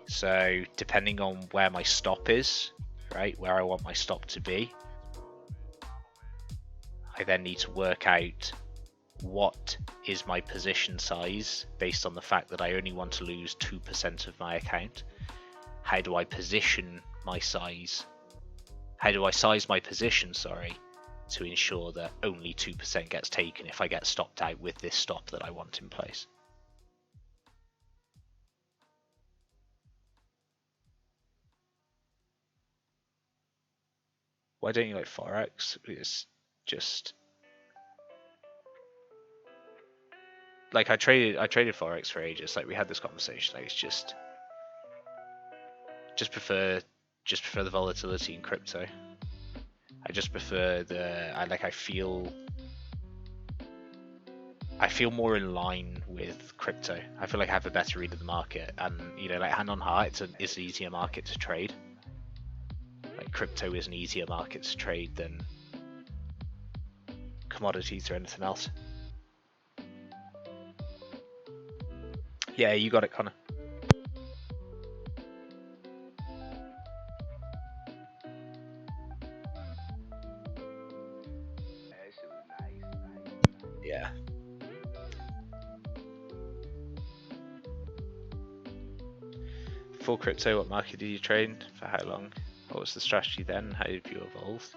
So depending on where my stop is, right, where I want my stop to be, I then need to work out what is my position size based on the fact that I only want to lose 2% of my account. How do I position my size? How do I size my position, to ensure that only 2% gets taken if I get stopped out with this stop that I want in place? Why don't you like Forex? It's just like I traded Forex for ages. Like we had this conversation. Like it's just prefer the volatility in crypto. I just prefer I feel more in line with crypto. I feel like I have a better read of the market, and you know, like hand on heart, it's an easier market to trade. Like crypto is an easier market to trade than commodities or anything else. Yeah, you got it, Connor. Yeah. Before crypto, what market did you trade? For how long? What was the strategy then? How did you evolve?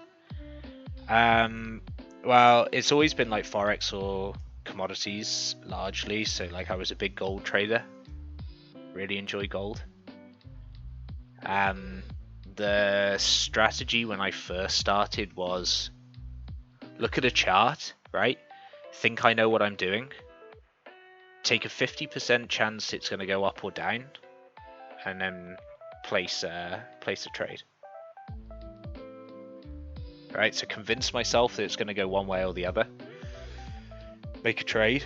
Well, it's always been like Forex or commodities largely. So like I was a big gold trader. Really enjoy gold. The strategy when I first started was look at a chart, right? Think I know what I'm doing. Take a 50% chance it's going to go up or down, and then place a trade. Right, so convince myself that it's going to go one way or the other. Make a trade.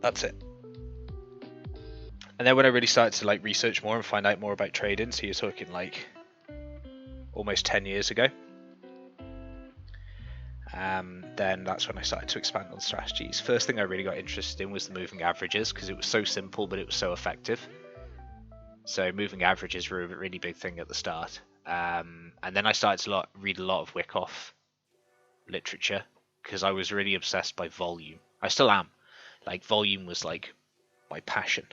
That's it. And then when I really started to like research more and find out more about trading, so you're talking like almost 10 years ago, then that's when I started to expand on strategies. First thing I really got interested in was the moving averages, because it was so simple but it was so effective. So moving averages were a really big thing at the start. And then I started to read a lot of Wyckoff literature, because I was really obsessed by volume. I still am. Like volume was like my passion.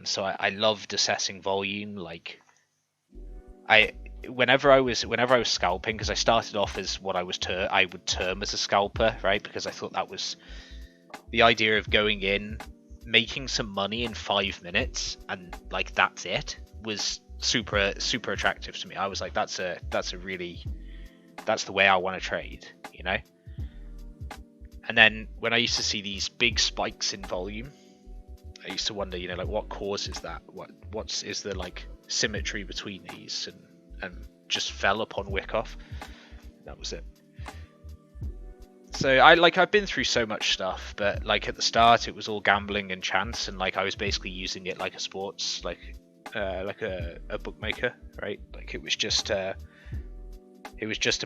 So I loved assessing volume. Like whenever I was scalping, because I started off as what I would term as a scalper, right? Because I thought that was the idea of going in, making some money in 5 minutes, and like that's it. was super attractive to me. I was like, that's the way I want to trade, you know. And then when I used to see these big spikes in volume, I used to wonder, you know, like what causes that? What is the like symmetry between these? And just fell upon Wyckoff. That was it. So I've been through so much stuff, but like at the start it was all gambling and chance, and like I was basically using it like a sports, like a bookmaker, right? Like it was just to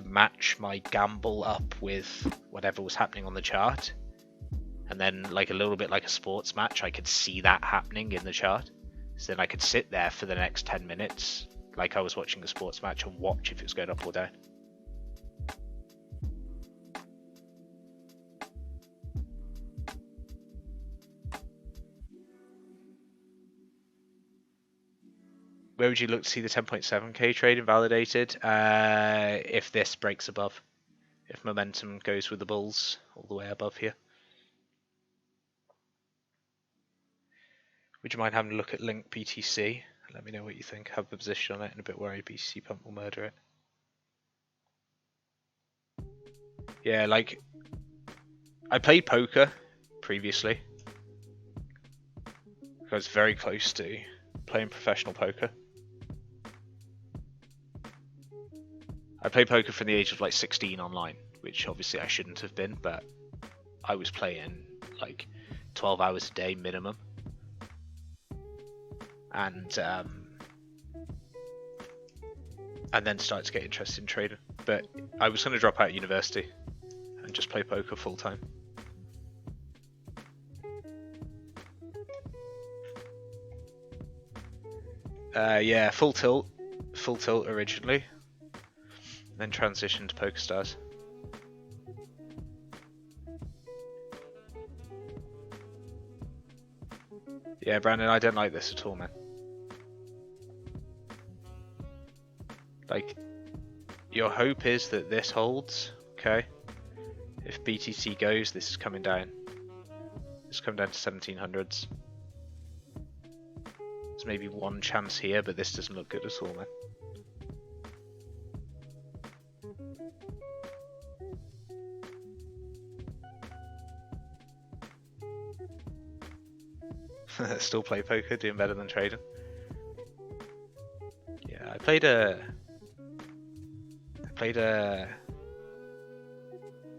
match my gamble up with whatever was happening on the chart, and then like a little bit like a sports match, I could see that happening in the chart, so then I could sit there for the next 10 minutes like I was watching a sports match and watch if it was going up or down. Where would you look to see the 10.7k trade invalidated? If this breaks above. If momentum goes with the bulls all the way above here. Would you mind having a look at Link BTC? Let me know what you think. Have a position on it and a bit worried BTC pump will murder it. Yeah, like I played poker previously. I was very close to playing professional poker. I played poker from the age of like 16 online, which obviously I shouldn't have been, but I was playing like 12 hours a day minimum. And then started to get interested in trading. But I was going to drop out of university and just play poker full time. Yeah, full tilt originally, then transitioned to PokerStars. Yeah, Brandon, I don't like this at all, man. Like, your hope is that this holds, okay? If BTC goes, this is coming down. It's coming down to 1700s. There's maybe one chance here, but this doesn't look good at all, man. Still play poker, doing better than trading. Yeah, I played a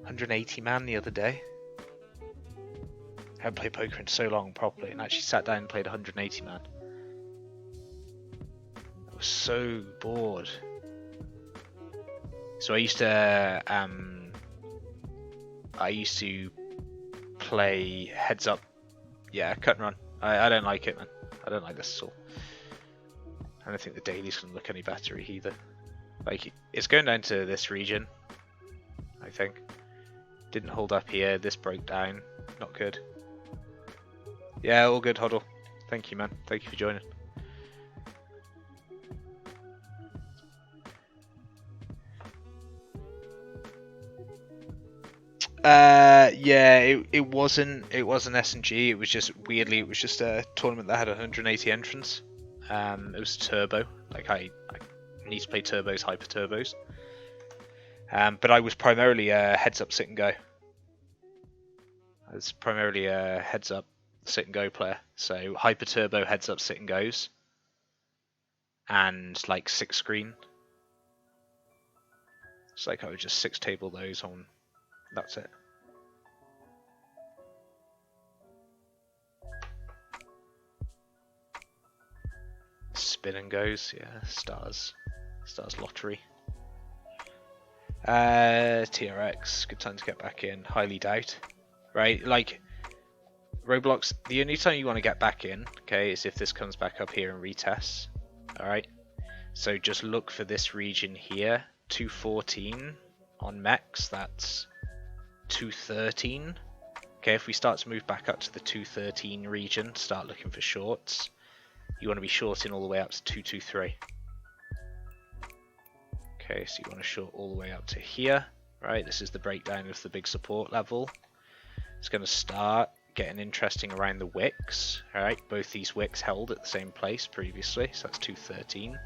180 man the other day. I haven't played poker in so long properly, and actually sat down and played 180 man. I was so bored. So I used to play heads up. Yeah, cut and run. I don't like it, man. I don't like this at all. I don't think the daily's gonna look any better either. Like, it's going down to this region, I think. Didn't hold up here. This broke down. Not good. Yeah, all good, Hoddle. Thank you, man. Thank you for joining. Yeah, it wasn't S&G. It was just weirdly, it was just a tournament that had 180 entrants. It was turbo. Like I need to play turbos, hyper turbos. But I was primarily a heads up, sit and go. I was primarily a heads up, sit and go player. So hyper turbo, heads up, sit and goes, and like 6 screen. It's like I would just 6 table those on. That's it. Spin and goes, yeah. Stars lottery. TRX, good time to get back in. Highly doubt. Right, like Roblox, the only time you want to get back in, okay, is if this comes back up here and retests. Alright. So just look for this region here. 214 on Mex, that's 213. Okay, if we start to move back up to the 213 region, start looking for shorts. You want to be shorting all the way up to 223. Okay, so you want to short all the way up to here. Right, this is the breakdown of the big support level. It's going to start getting interesting around the wicks. All right, both these wicks held at the same place previously, so that's 213.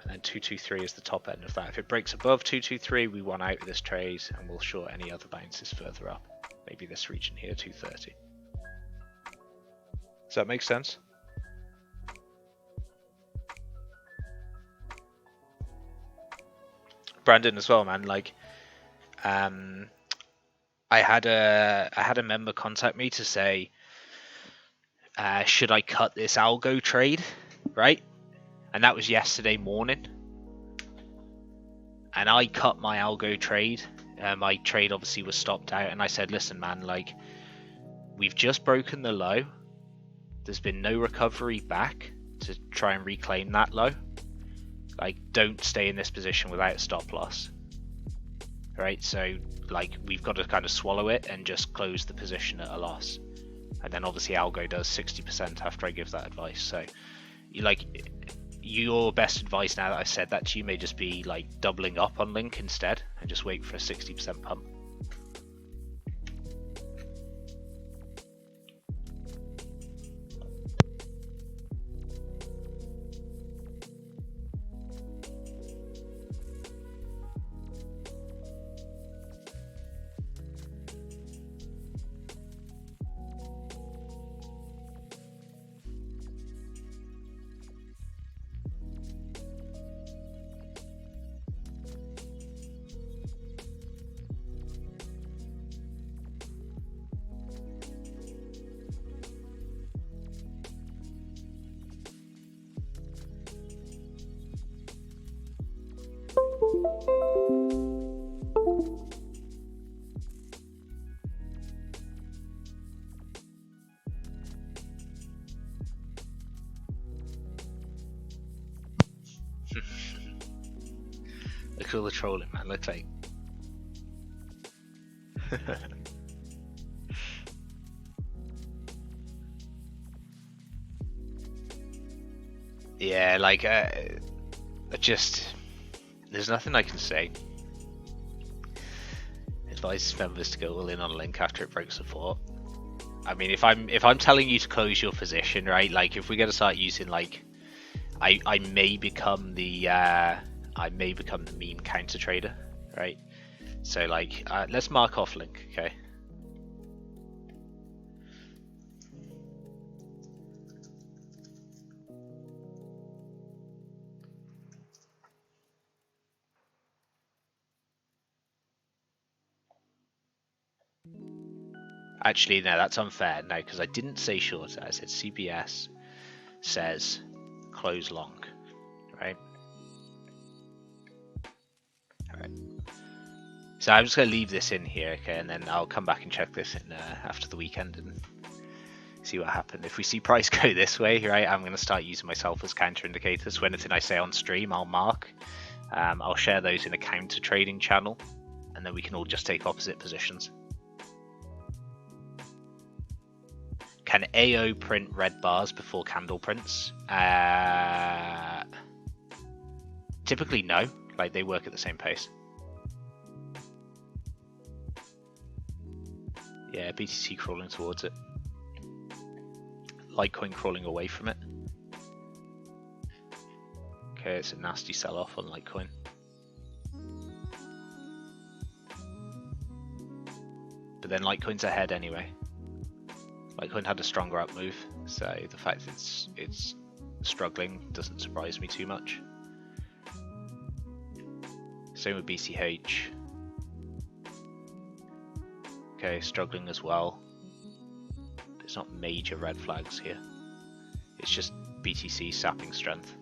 And then 223 is the top end of that. If it breaks above 223, we want out of this trade, and we'll short any other bounces further up. Maybe this region here, 230. Does that make sense? Brandon as well, man. Like, I had a member contact me to say, should I cut this algo trade, right? And that was yesterday morning. And I cut my algo trade. My trade obviously was stopped out, and I said, listen, man, like, we've just broken the low. There's been no recovery back to try and reclaim that low. Like, don't stay in this position without a stop loss. Right? So, like, we've got to kind of swallow it and just close the position at a loss. And then obviously algo does 60% after I give that advice. So, your best advice now that I've said that to you may just be like doubling up on Link instead and just wait for a 60% pump. Look at all the trolling, man. Looks like yeah, like just there's nothing I can say. Advise members to go all in on Link after it breaks support. I mean, if I'm telling you to close your position, right? Like, if we're gonna start using, like, I may become the meme counter trader, right? So, like, let's mark off Link, okay? Actually, no, that's unfair. No, because I didn't say shorter. I said CBS says close long, right? Alright. So I'm just going to leave this in here, okay? And then I'll come back and check this in after the weekend and see what happened. If we see price go this way, right, I'm going to start using myself as counter indicators. So anything I say on stream, I'll mark. I'll share those in a counter trading channel, and then we can all just take opposite positions. Can AO print red bars before candle prints? Typically no, like they work at the same pace. Yeah, BTC crawling towards it. Litecoin crawling away from it. Okay, it's a nasty sell-off on Litecoin. But then Litecoin's ahead anyway. Litecoin had a stronger up move, so the fact it's struggling doesn't surprise me too much. Same with BCH. Okay, struggling as well. There's not major red flags here. It's just BTC sapping strength.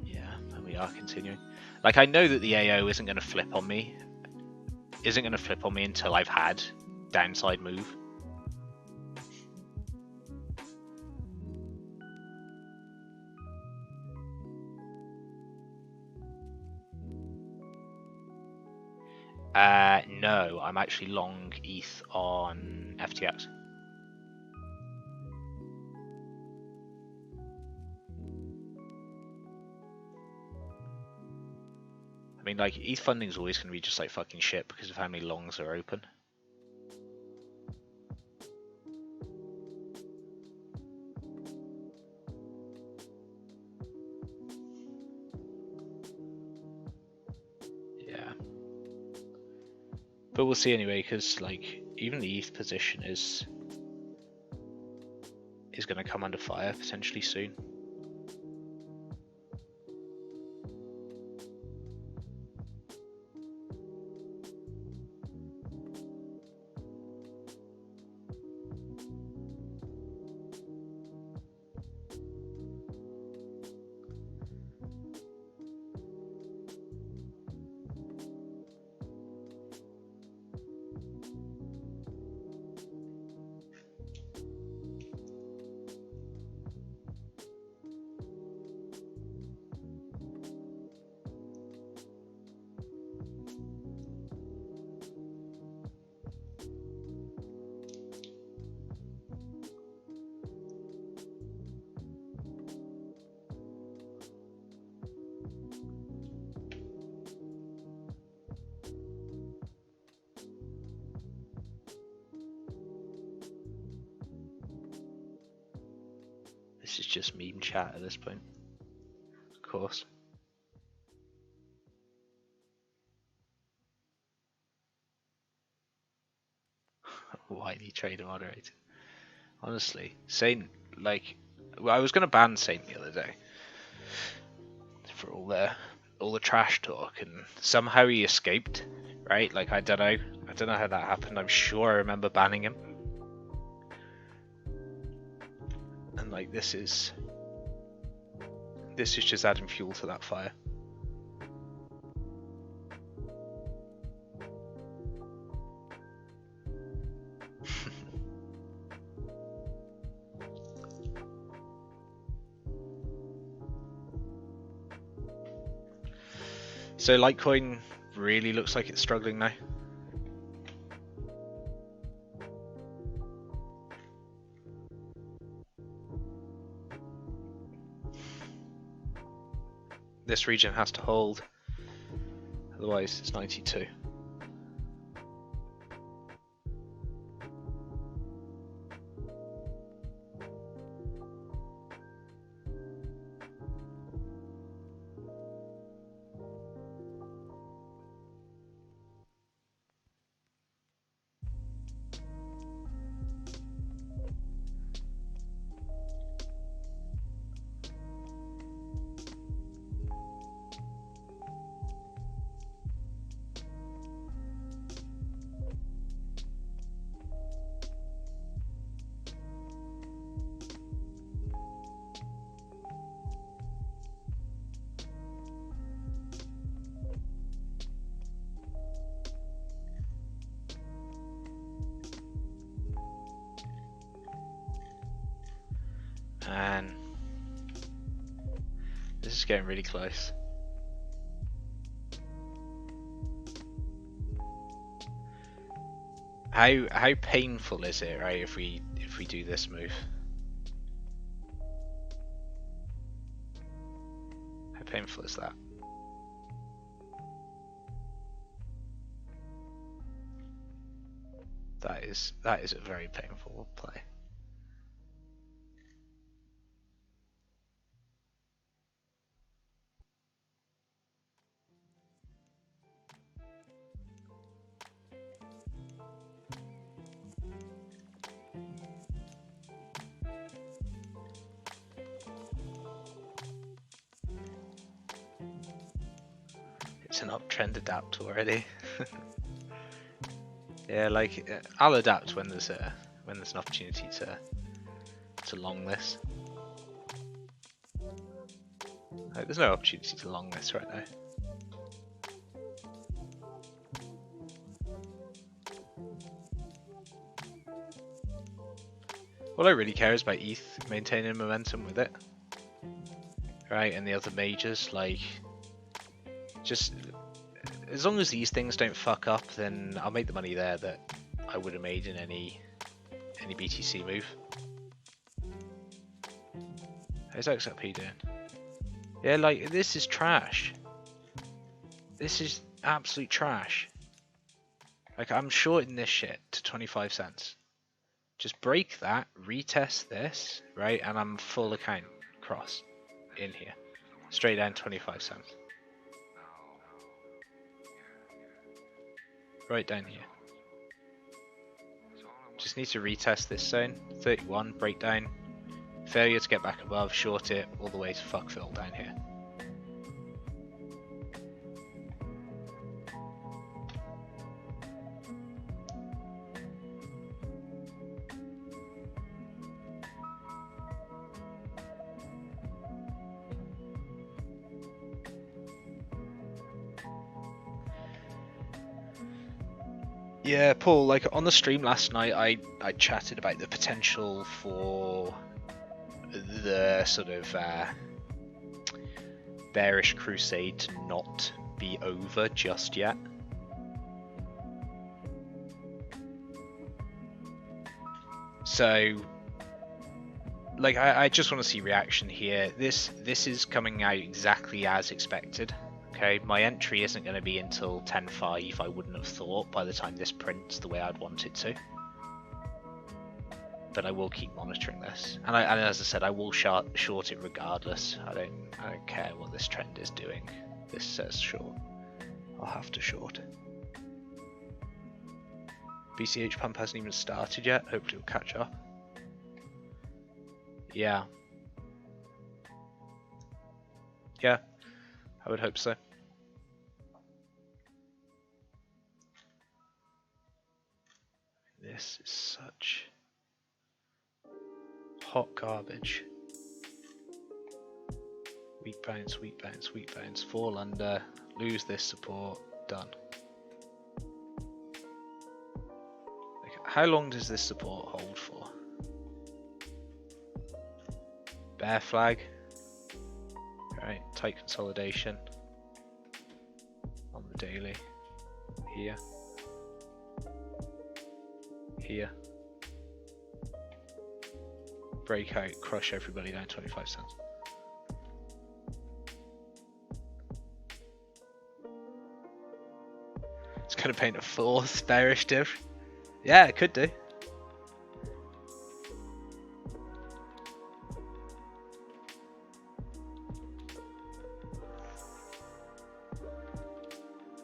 Yeah, and we are continuing. Like, I know that the AO isn't going to flip on me. Isn't going to flip on me until I've had downside move. No, I'm actually long ETH on FTX. I mean, like, ETH funding is always going to be just like fucking shit because of how many longs are open. Yeah. But we'll see anyway, because like even the ETH position is going to come under fire potentially soon. This is just meme chat at this point, of course. Whiny trader moderator. Honestly, Saint, like, well, I was gonna ban Saint the other day for all the trash talk, and somehow he escaped. Right? Like, I don't know how that happened. I'm sure I remember banning him. And like, this is just adding fuel to that fire. So Litecoin really looks like it's struggling now. This region has to hold, otherwise it's 92. And this is getting really close. How painful is it, right, if we do this move? How painful is that? That is a very painful play. It's an uptrend adapt already. Yeah, like I'll adapt when there's an opportunity to long this. Like, there's no opportunity to long this right now. All I really care is about ETH maintaining momentum with it, right? And the other majors, like, just as long as these things don't fuck up, then I'll make the money there that I would have made in any BTC move. How's XRP doing? Yeah, like, this is trash. This is absolute trash. Like, I'm shorting this shit to 25 cents. Just break that, retest this, right? And I'm full account cross in here. Straight down 25 cents. Right down here. Just need to retest this zone. 31, breakdown. Failure to get back above, short it all the way to fuckfill down here. Yeah, Paul, like on the stream last night, I chatted about the potential for the sort of bearish crusade to not be over just yet. So, like, I just want to see reaction here. This is coming out exactly as expected. Okay, my entry isn't going to be until 10.5, I wouldn't have thought, by the time this prints the way I'd want it to. But I will keep monitoring this, and as I said, I will short it regardless. I don't care what this trend is doing. This says short. I'll have to short. BCH pump hasn't even started yet. Hopefully we'll catch up. Yeah. Yeah, I would hope so. This is such hot garbage. Weak bounce, weak bounce, weak bounce. Fall under, lose this support, done. Like, how long does this support hold for? Bear flag. Alright, tight consolidation on the daily. Here. Here. Breakout, crush everybody down 25 cents. It's gonna paint a fourth bearish div. Yeah, it could do.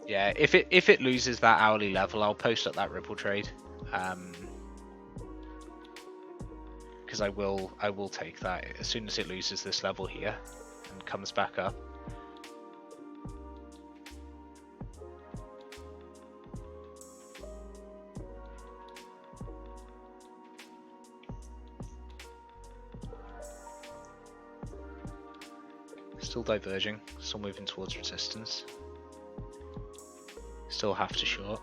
Yeah, if it loses that hourly level, I'll post up that Ripple trade. Because I will take that as soon as it loses this level here and comes back up. Still diverging, still moving towards resistance. Still have to short.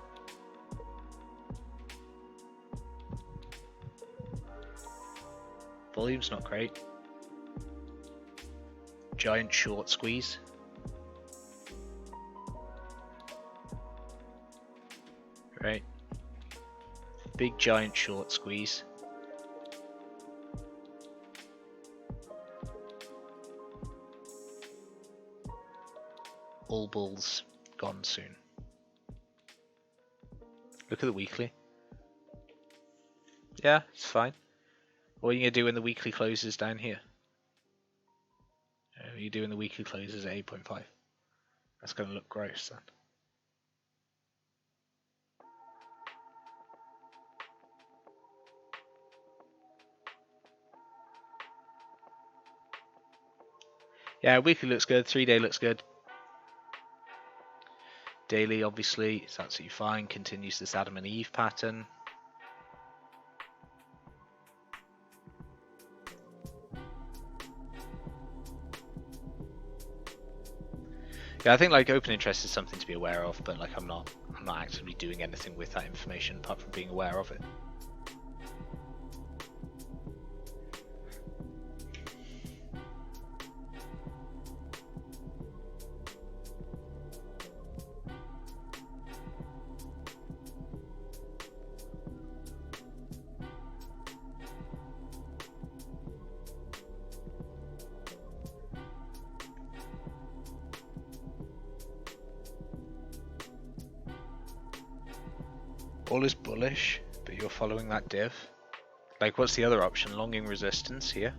Volume's not great. Giant short squeeze. Right. Big giant short squeeze. All bulls gone soon. Look at the weekly. Yeah, it's fine. What are you going to do when the weekly closes down here? What are you doing the weekly closes at 8.5? That's going to look gross then. Yeah, weekly looks good, 3-day looks good. Daily, obviously, it's absolutely fine. Continues this Adam and Eve pattern. Yeah, I think like open interest is something to be aware of, but like I'm not actively doing anything with that information apart from being aware of it. All is bullish, but you're following that div. Like, what's the other option? Longing resistance here.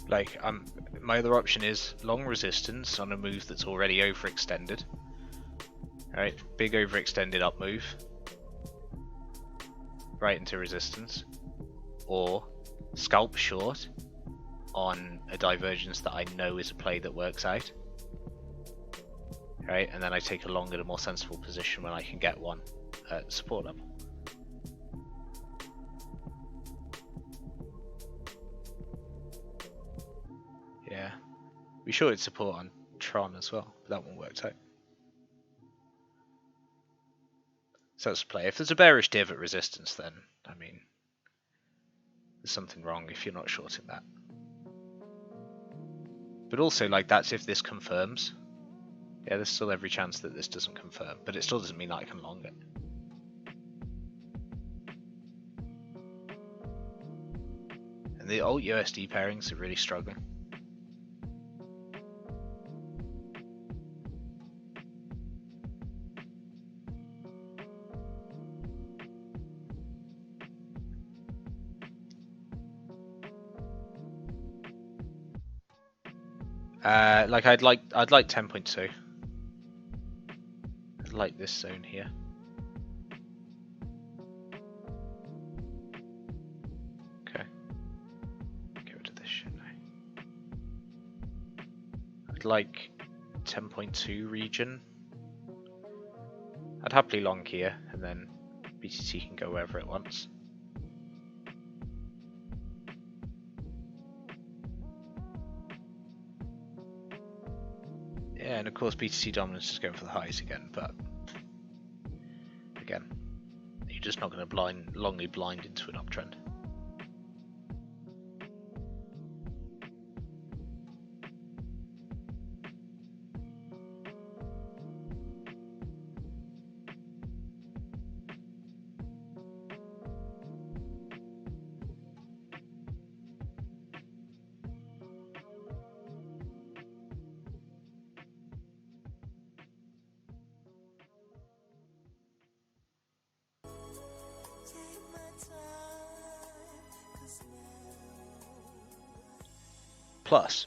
Like, my other option is long resistance on a move that's already overextended. Right, big overextended up move. Right into resistance. Or scalp short on a divergence that I know is a play that works out. Right, and then I take a longer and more sensible position when I can get one at support level. Yeah, we shorted support on Tron as well, but that one worked out. So that's a play. If there's a bearish div at resistance, then, I mean, there's something wrong if you're not shorting that. But also, like, that's if this confirms. Yeah, there's still every chance that this doesn't confirm, but it still doesn't mean that I can long it. And the alt USD pairings are really struggling. Like I'd like 10.2. I'd like this zone here. Okay. Get rid of this shit now. I'd like 10.2 region. I'd happily long here, and then BTC can go wherever it wants. Yeah, and of course BTC dominance is going for the highs again, but again, you're just not going to longly blind into an uptrend. Plus,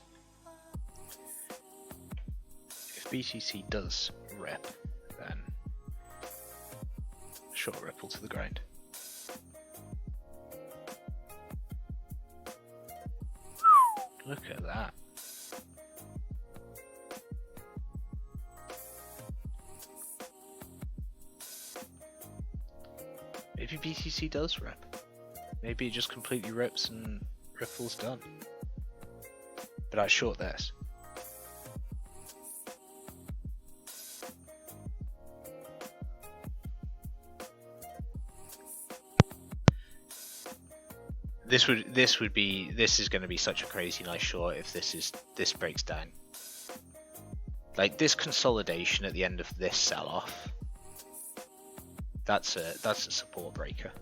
if BTC does rip, then short ripple to the ground. Look at that. Maybe BTC does rip. Maybe it just completely rips and ripple's done. But I short this. This is going to be such a crazy nice short if this breaks down. Like this consolidation at the end of this sell-off. That's a support breaker.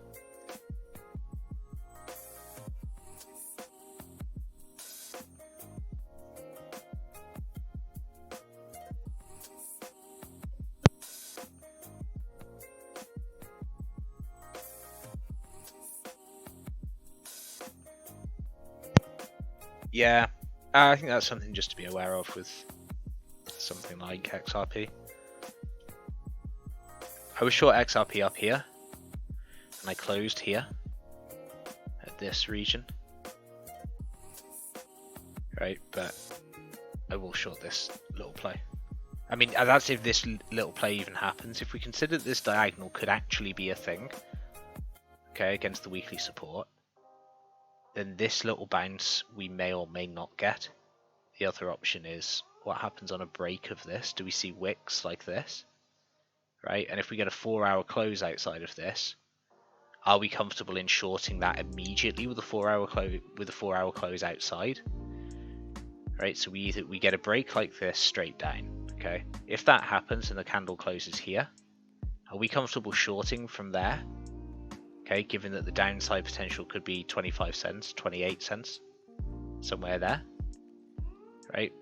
Yeah, I think that's something just to be aware of with something like XRP. I was short XRP up here, and I closed here at this region, right? But I will short this little play. I mean, that's if this little play even happens. If we consider that this diagonal could actually be a thing, okay, against the weekly support, then this little bounce we may or may not get. The other option is what happens on a break of this. Do we see wicks like this? Right, and if we get a 4-hour close outside of this, are we comfortable in shorting that immediately with a 4-hour close outside? Right, so we get a break like this straight down. Okay, if that happens and the candle closes here, are we comfortable shorting from there? Okay, given that the downside potential could be 25 cents, 28 cents, somewhere there, right?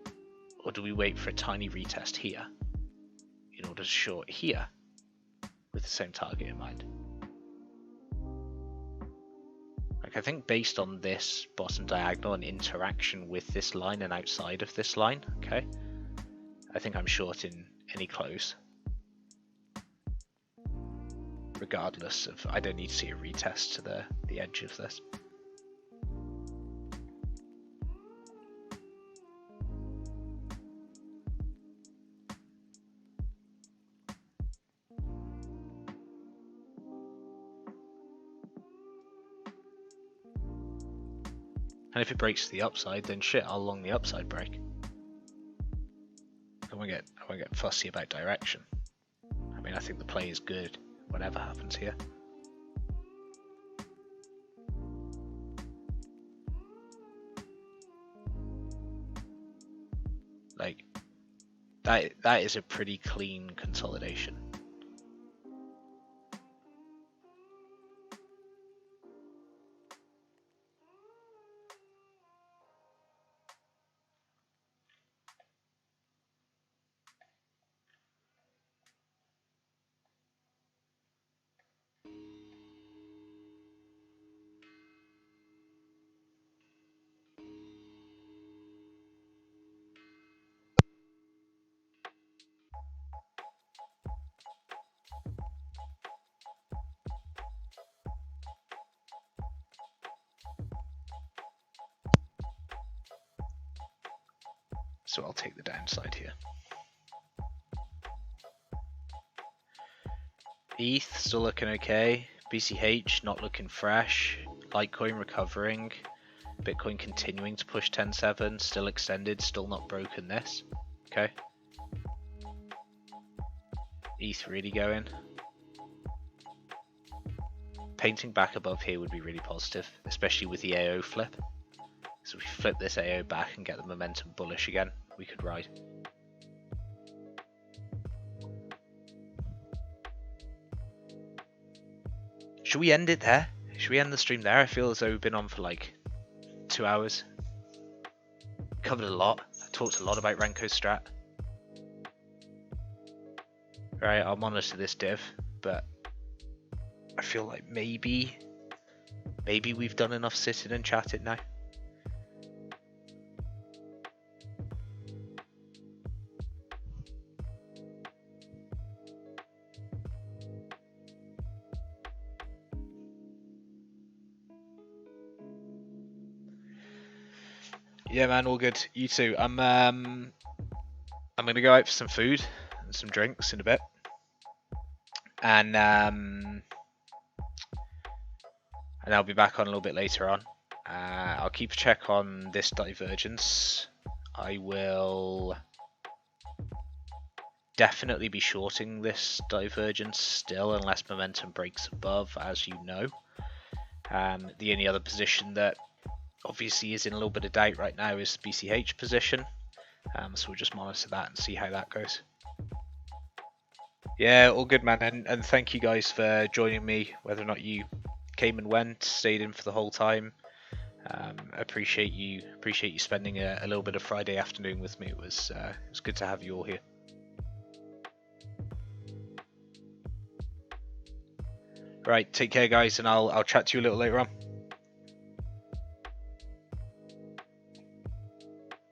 Or do we wait for a tiny retest here in order to short here with the same target in mind? Like, I think based on this bottom diagonal and interaction with this line and outside of this line, okay, I think I'm short in any close. Regardless of, I don't need to see a retest to the edge of this. And if it breaks to the upside, then shit, I'll long the upside break. I won't get fussy about direction. I mean, I think the play is good, whatever happens here. Like, that is a pretty clean consolidation. So I'll take the downside here. ETH still looking okay. BCH not looking fresh. Litecoin recovering. Bitcoin continuing to push 10.7. Still extended. Still not broken this. Okay. ETH really going. Painting back above here would be really positive, especially with the AO flip. So if we flip this AO back and get the momentum bullish again, we could ride. Should we end it there? Should we end the stream there? I feel as though we've been on for like 2 hours. Covered a lot. I talked a lot about Renko's strat. Right, I'll monitor this div, but I feel like maybe we've done enough sitting and chatting now. Yeah, man, all good. You too. I'm gonna go out for some food and some drinks in a bit, and I'll be back on a little bit later on. I'll keep a check on this divergence. I will definitely be shorting this divergence still, unless momentum breaks above, as you know. The only other position that obviously is in a little bit of doubt right now is the BCH position, so we'll just monitor that and see how that goes. Yeah, all good, man, and thank you guys for joining me, whether or not you came and went, stayed in for the whole time. Appreciate you spending a little bit of Friday afternoon with me. It was good to have you all here. Right, take care, guys, and I'll chat to you a little later on.